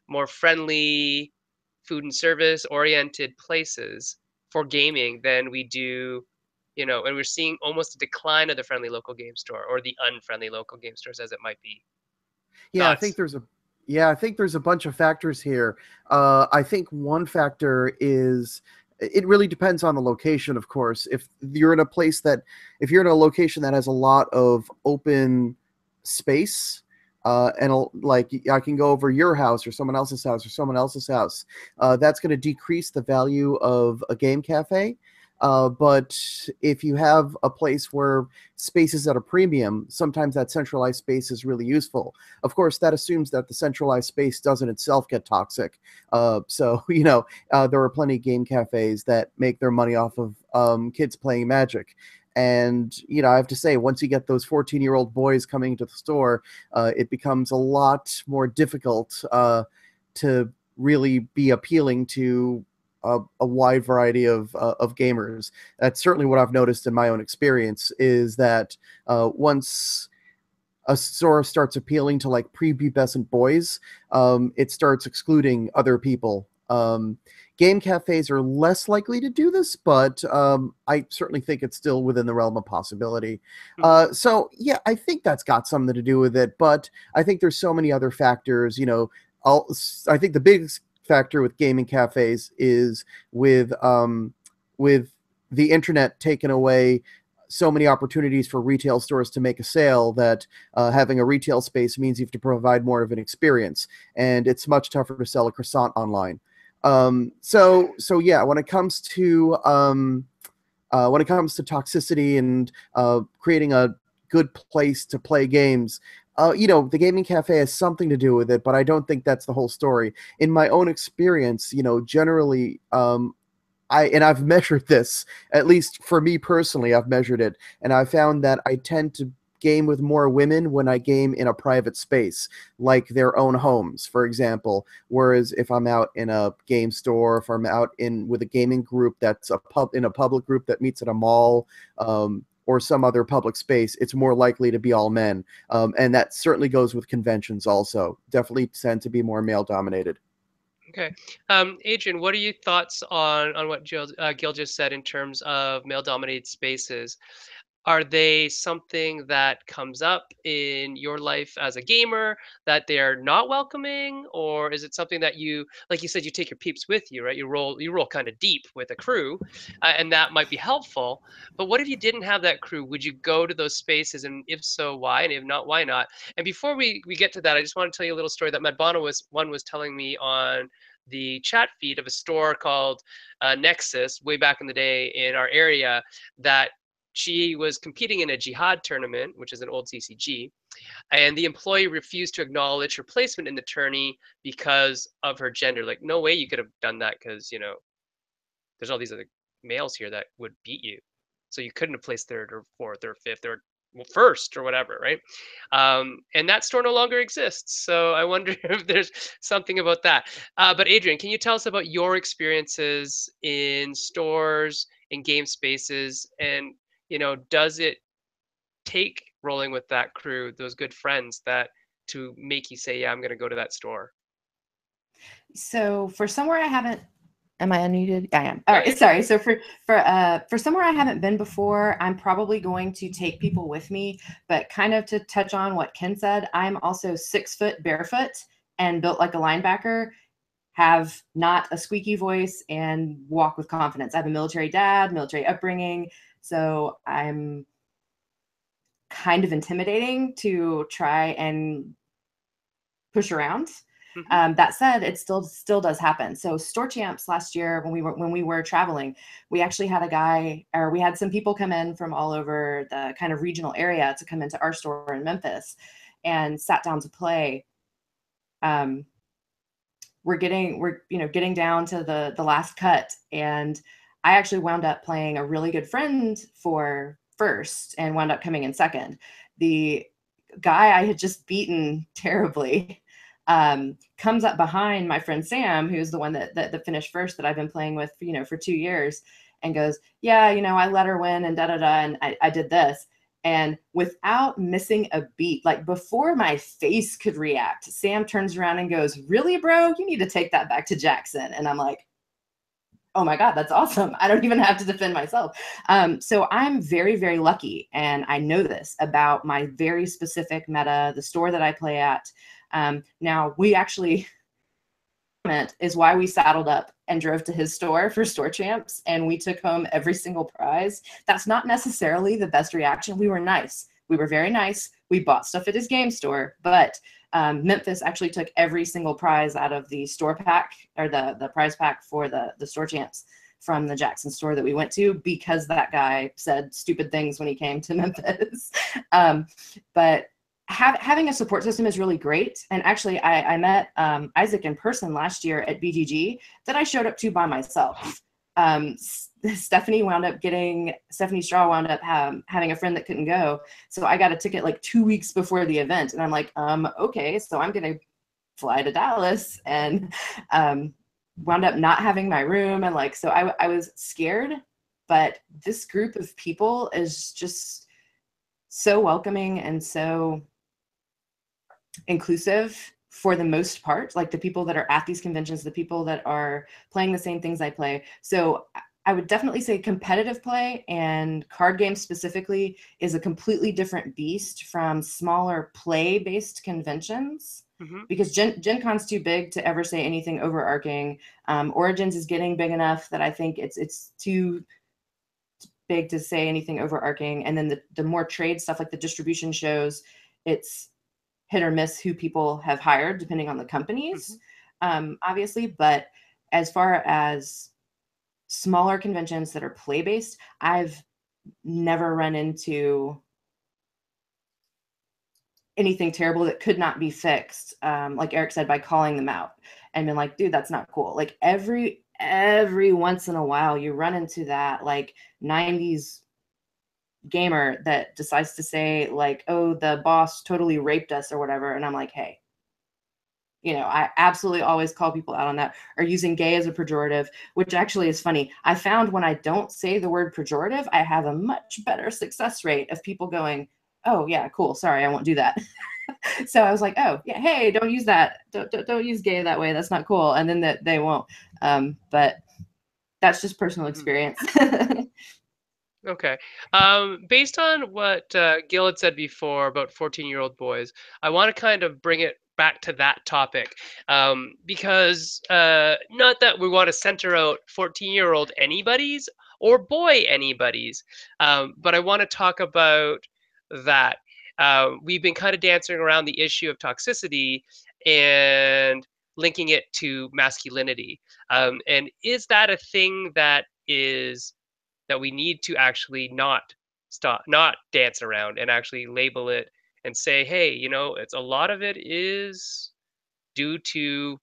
more friendly food and service oriented places? for gaming than we do, you know, and we're seeing almost a decline of the friendly local game store, or the unfriendly local game stores, as it might be. Yeah, Thoughts? I think there's a bunch of factors here. I think one factor is it really depends on the location, of course. If you're in a location that has a lot of open space, like I can go over your house or someone else's house or someone else's house, that's going to decrease the value of a game cafe. But if you have a place where space is at a premium, sometimes that centralized space is really useful. Of course, that assumes that the centralized space doesn't itself get toxic. So, there are plenty of game cafes that make their money off of kids playing Magic. And, I have to say, once you get those 14-year-old boys coming to the store, it becomes a lot more difficult to really be appealing to a wide variety of gamers. That's certainly what I've noticed in my own experience, is that once a store starts appealing to like prepubescent boys, it starts excluding other people. Game cafes are less likely to do this, but I certainly think it's still within the realm of possibility. So yeah, I think that's got something to do with it, but I think there's so many other factors. I think the biggest factor with gaming cafes is with the internet taking away so many opportunities for retail stores to make a sale, that having a retail space means you have to provide more of an experience, and it's much tougher to sell a croissant online. So yeah, when it comes to toxicity and creating a good place to play games, the gaming cafe has something to do with it, but I don't think that's the whole story. In my own experience, generally, I've measured this, at least for me personally, I've measured it, and I found that I tend to game with more women when I game in a private space, like their own homes, for example. Whereas if I'm out in a game store, if I'm out with a gaming group that's in a public group that meets at a mall, or some other public space, it's more likely to be all men. And that certainly goes with conventions also. Definitely tend to be more male dominated. Okay. Adrian, what are your thoughts on what Gil just said in terms of male-dominated spaces? Are they something that comes up in your life as a gamer that they're not welcoming, or is it something that you, like you said, you take your peeps with you, right? You roll kind of deep with a crew, and that might be helpful. But what if you didn't have that crew? Would you go to those spaces, and if so, why? And if not, why not? And before we get to that, I just want to tell you a little story that Madbana was telling me on the chat feed of a store called Nexus way back in the day in our area, that she was competing in a jihad tournament, which is an old CCG, and the employee refused to acknowledge her placement in the tourney because of her gender. Like, no way you could have done that, because there's all these other males here that would beat you, so you couldn't have placed third or fourth or fifth or first or whatever, right? And that store no longer exists, so I wonder if there's something about that. But Adrian, can you tell us about your experiences in stores, in game spaces, and does it take rolling with that crew, those good friends, that to make you say, yeah, I'm going to go to that store? So for somewhere I haven't, am I unmuted? I am. All right, sorry. So for somewhere I haven't been before, I'm probably going to take people with me. But kind of to touch on what Ken said, I'm also 6 foot barefoot and built like a linebacker, have not a squeaky voice, and walk with confidence. I have a military dad, military upbringing. So I'm kind of intimidating to try and push around. That said, it still does happen. So store champs last year, when we were traveling, we actually had we had some people come in from all over the kind of regional area to come into our store in Memphis and sat down to play. We're getting down to the last cut, and I actually wound up playing a really good friend for first and wound up coming in second. The guy I had just beaten terribly comes up behind my friend Sam, who's the one that finished first, that I've been playing with for 2 years, and goes, yeah, I let her win and and I did this. And without missing a beat, like before my face could react, Sam turns around and goes, really, bro? You need to take that back to Jackson. And I'm like, oh my God, that's awesome. I don't even have to defend myself. So I'm very, very lucky. And I know this about my very specific meta, the store that I play at. Now, we actually is why we saddled up and drove to his store for Store Champs, and we took home every single prize. That's not necessarily the best reaction. We were nice. We were very nice. We bought stuff at his game store, but Memphis actually took every single prize out of the store pack, or the prize pack for the Store Champs from the Jackson store that we went to, because that guy said stupid things when he came to Memphis. But having a support system is really great. And actually, I met Isaac in person last year at BGG that I showed up to by myself. Stephanie Straw wound up having a friend that couldn't go. So I got a ticket like 2 weeks before the event. And I'm like, okay, so I'm going to fly to Dallas, and wound up not having my room. And like, so I was scared, but this group of people is just so welcoming and so inclusive for the most part. Like the people that are at these conventions, the people that are playing the same things I play. So I would definitely say competitive play and card games specifically is a completely different beast from smaller play-based conventions. Because Gen Con's too big to ever say anything overarching. Origins is getting big enough that I think it's too big to say anything overarching. And then the more trade stuff, like the distribution shows, it's hit or miss who people have hired depending on the companies, obviously. But as far as smaller conventions that are play-based, I've never run into anything terrible that could not be fixed, like Eric said, by calling them out and been like, dude, that's not cool. Like every once in a while you run into that like 90s gamer that decides to say like, oh, the boss totally raped us or whatever. And I'm like, hey, you know, I absolutely always call people out on that, or using gay as a pejorative, which actually is funny. I found when I don't say the word pejorative, I have a much better success rate of people going, oh yeah, cool, sorry, I won't do that. So I was like, oh yeah, hey, don't use that. Don't use gay that way. That's not cool. And then that they won't. But that's just personal experience. Okay. Based on what Gil had said before about 14-year-old boys, I want to kind of bring it back to that topic, because not that we want to center out 14-year-old anybody's or boy anybody's, but I want to talk about that. We've been kind of dancing around the issue of toxicity and linking it to masculinity. And is that a thing that we need to actually not dance around and actually label it and say, hey, you know, it's a lot of it is due to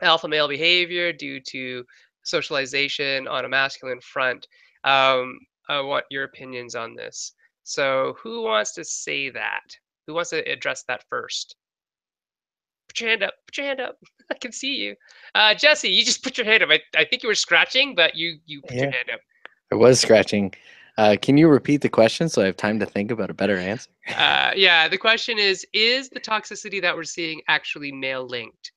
alpha male behavior, due to socialization on a masculine front. I want your opinions on this. So who wants to say that? Who wants to address that first? Put your hand up. Put your hand up. I can see you. Jesse, you just put your hand up. I think you were scratching, but you put your hand up. I was scratching. Can you repeat the question so I have time to think about a better answer? Yeah, the question is the toxicity that we're seeing actually male linked?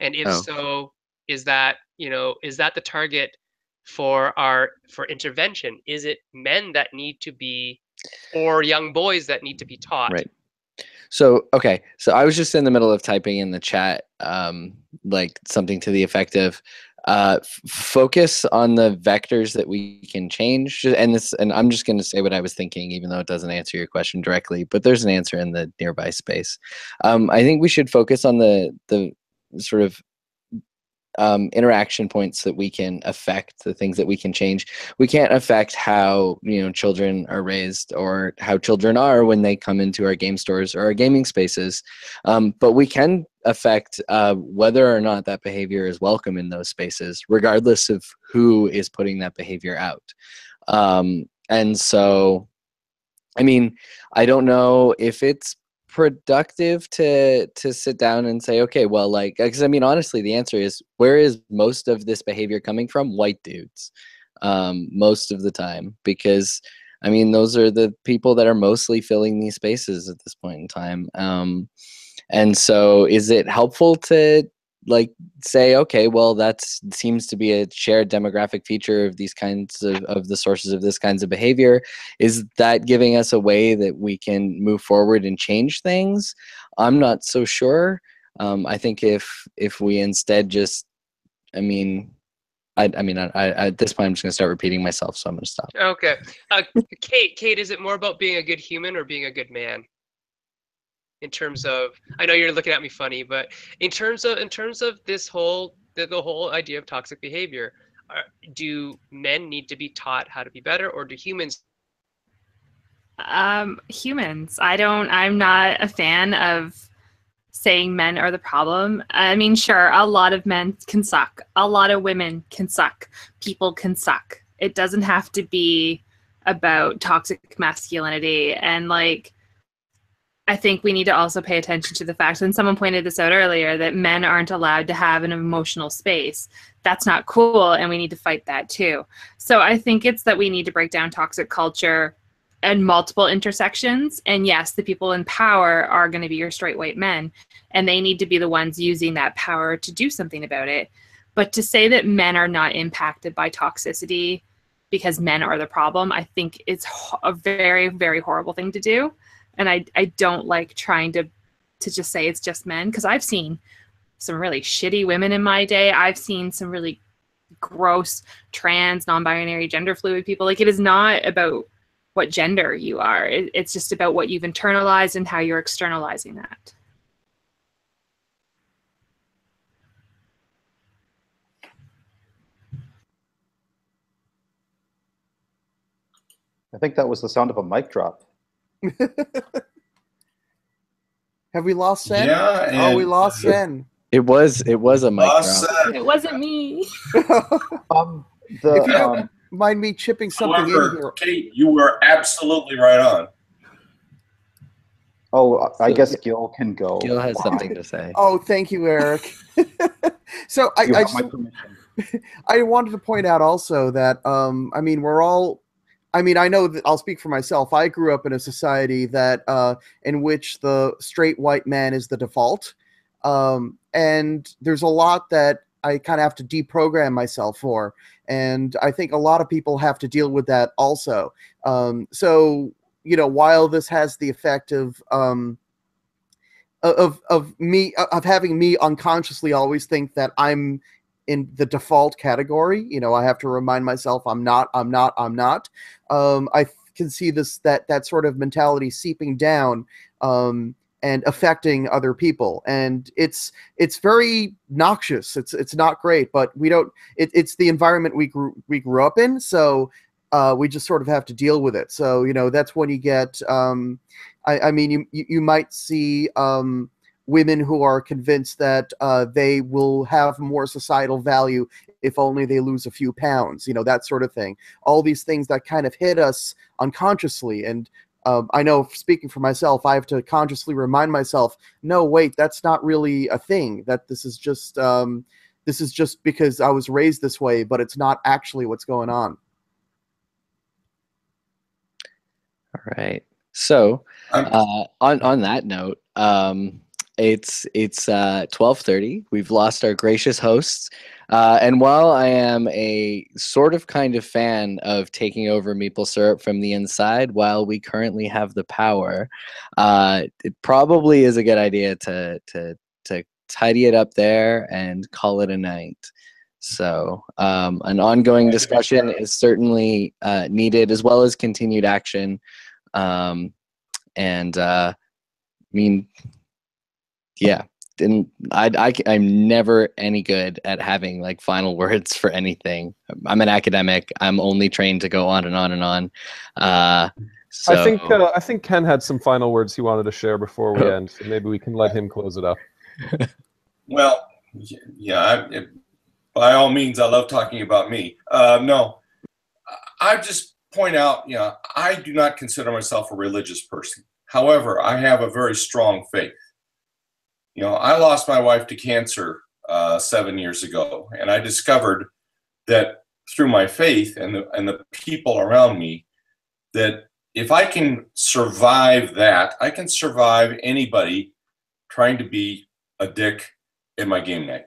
And if so, is that the target for intervention? Is it men that need to be, or young boys that need to be taught? Right. So, okay. So I was just in the middle of typing in the chat, like something to the effect of, focus on the vectors that we can change. And I'm just going to say what I was thinking, even though it doesn't answer your question directly, but there's an answer in the nearby space. I think we should focus on the sort of interaction points that we can affect, the things that we can change. We can't affect how children are raised or how children are when they come into our game stores or our gaming spaces, but we can affect whether or not that behavior is welcome in those spaces, regardless of who is putting that behavior out. And so, I mean, I don't know if it's productive to sit down and say, okay, well, like, because I mean, honestly, the answer is, where is most of this behavior coming from? White dudes, most of the time, because I mean, those are the people that are mostly filling these spaces at this point in time. And so is it helpful to like say, okay, well, that seems to be a shared demographic feature of these kinds of the sources of this kinds of behavior. Is that giving us a way that we can move forward and change things? I'm not so sure. I think if we instead just, I mean, at this point, I'm just going to start repeating myself, so I'm going to stop. Okay. Kate, is it more about being a good human or being a good man? In terms of, I know you're looking at me funny, but in terms of this whole the whole idea of toxic behavior, do men need to be taught how to be better, or do humans? Humans. I'm not a fan of saying men are the problem. I mean, sure, a lot of men can suck. A lot of women can suck. People can suck. It doesn't have to be about toxic masculinity. And like, I think we need to also pay attention to the fact, and someone pointed this out earlier, that men aren't allowed to have an emotional space. That's not cool, and we need to fight that too. So I think it's that we need to break down toxic culture and multiple intersections. And yes, the people in power are going to be your straight white men, and they need to be the ones using that power to do something about it. But to say that men are not impacted by toxicity because men are the problem, I think it's a very, very horrible thing to do. And I don't like trying to just say it's just men, because I've seen some really shitty women in my day. I've seen some really gross trans, non-binary, gender fluid people. Like, it is not about what gender you are. It's just about what you've internalized and how you're externalizing that. I think that was the sound of a mic drop. Have we lost Sen? Yeah. We lost Sen. It was a mic drop. It wasn't me. If you don't mind me chipping something in here. Kate, you were absolutely right on. Oh, I guess Gil can go. Gil has something to say. Oh, thank you, Eric. So I wanted to point out also that I mean, I know that I'll speak for myself. I grew up in a society that in which the straight white man is the default, and there's a lot that I kind of have to deprogram myself for, and I think a lot of people have to deal with that also. So you know, while this has the effect of having me unconsciously always think that I'm in the default category, you know, I have to remind myself I'm not. I can see that sort of mentality seeping down and affecting other people, and it's very noxious. It's not great, but we don't. It's the environment we grew up in, so we just sort of have to deal with it. So you know, that's when you get. I mean, you might see women who are convinced that they will have more societal value if only they lose a few pounds, you know, that sort of thing. All these things that kind of hit us unconsciously. And I know, speaking for myself, I have to consciously remind myself, no, wait, that's not really a thing. That this is just because I was raised this way, but it's not actually what's going on. All right. So on that note, it's 12:30. We've lost our gracious hosts, and while I am a sort of kind of fan of taking over Meeple Syrup from the inside, while we currently have the power, it probably is a good idea to tidy it up there and call it a night. So an ongoing discussion is certainly needed, as well as continued action. I mean, yeah, I'm never any good at having like final words for anything. I'm an academic. I'm only trained to go on and on and on. So I think Ken had some final words he wanted to share before we end, so maybe we can let him close it up. Well, yeah, by all means, I love talking about me. No, I just point out, you know, I do not consider myself a religious person. However, I have a very strong faith. You know, I lost my wife to cancer 7 years ago, and I discovered that through my faith and the people around me, that if I can survive that, I can survive anybody trying to be a dick in my game night.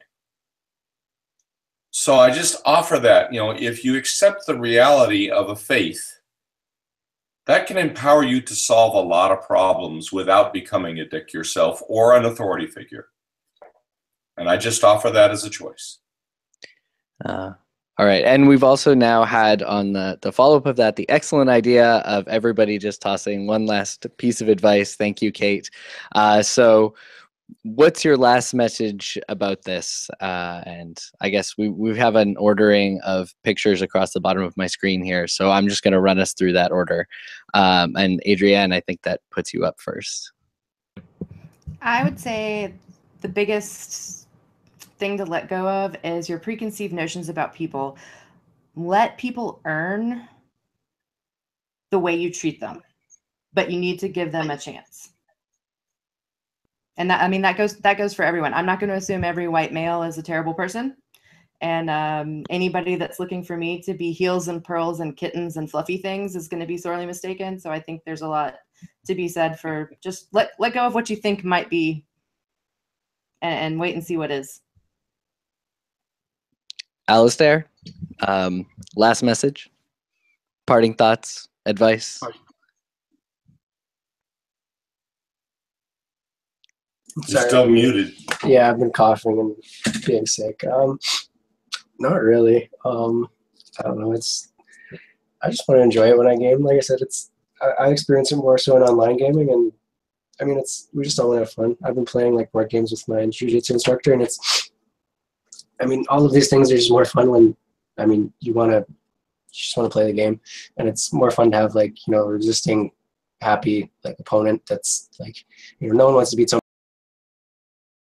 So I just offer that, you know, if you accept the reality of a faith, that can empower you to solve a lot of problems without becoming a dick yourself or an authority figure. And I just offer that as a choice. All right. And we've also now had on the follow-up of that, the excellent idea of everybody just tossing one last piece of advice. Thank you, Kate. So what's your last message about this? And I guess we have an ordering of pictures across the bottom of my screen here. So I'm just going to run us through that order. And Adrienne, I think that puts you up first. I would say the biggest thing to let go of is your preconceived notions about people. Let people earn the way you treat them, but you need to give them a chance. And that, I mean, that goes for everyone. I'm not going to assume every white male is a terrible person. And anybody that's looking for me to be heels and pearls and kittens and fluffy things is going to be sorely mistaken. So I think there's a lot to be said for just let go of what you think might be and wait and see what is. Alistair, last message, parting thoughts, advice. You're still muted. Yeah, I've been coughing and being sick. Not really. I don't know. I just want to enjoy it when I game. Like I said, I experience it more so in online gaming, and I mean, we just all want to have fun. I've been playing like board games with my jiu-jitsu instructor, and I mean, all of these things are just more fun when, I mean, you just want to play the game, and it's more fun to have like, you know, a resisting, happy like opponent that's like, you know, no one wants to beat someone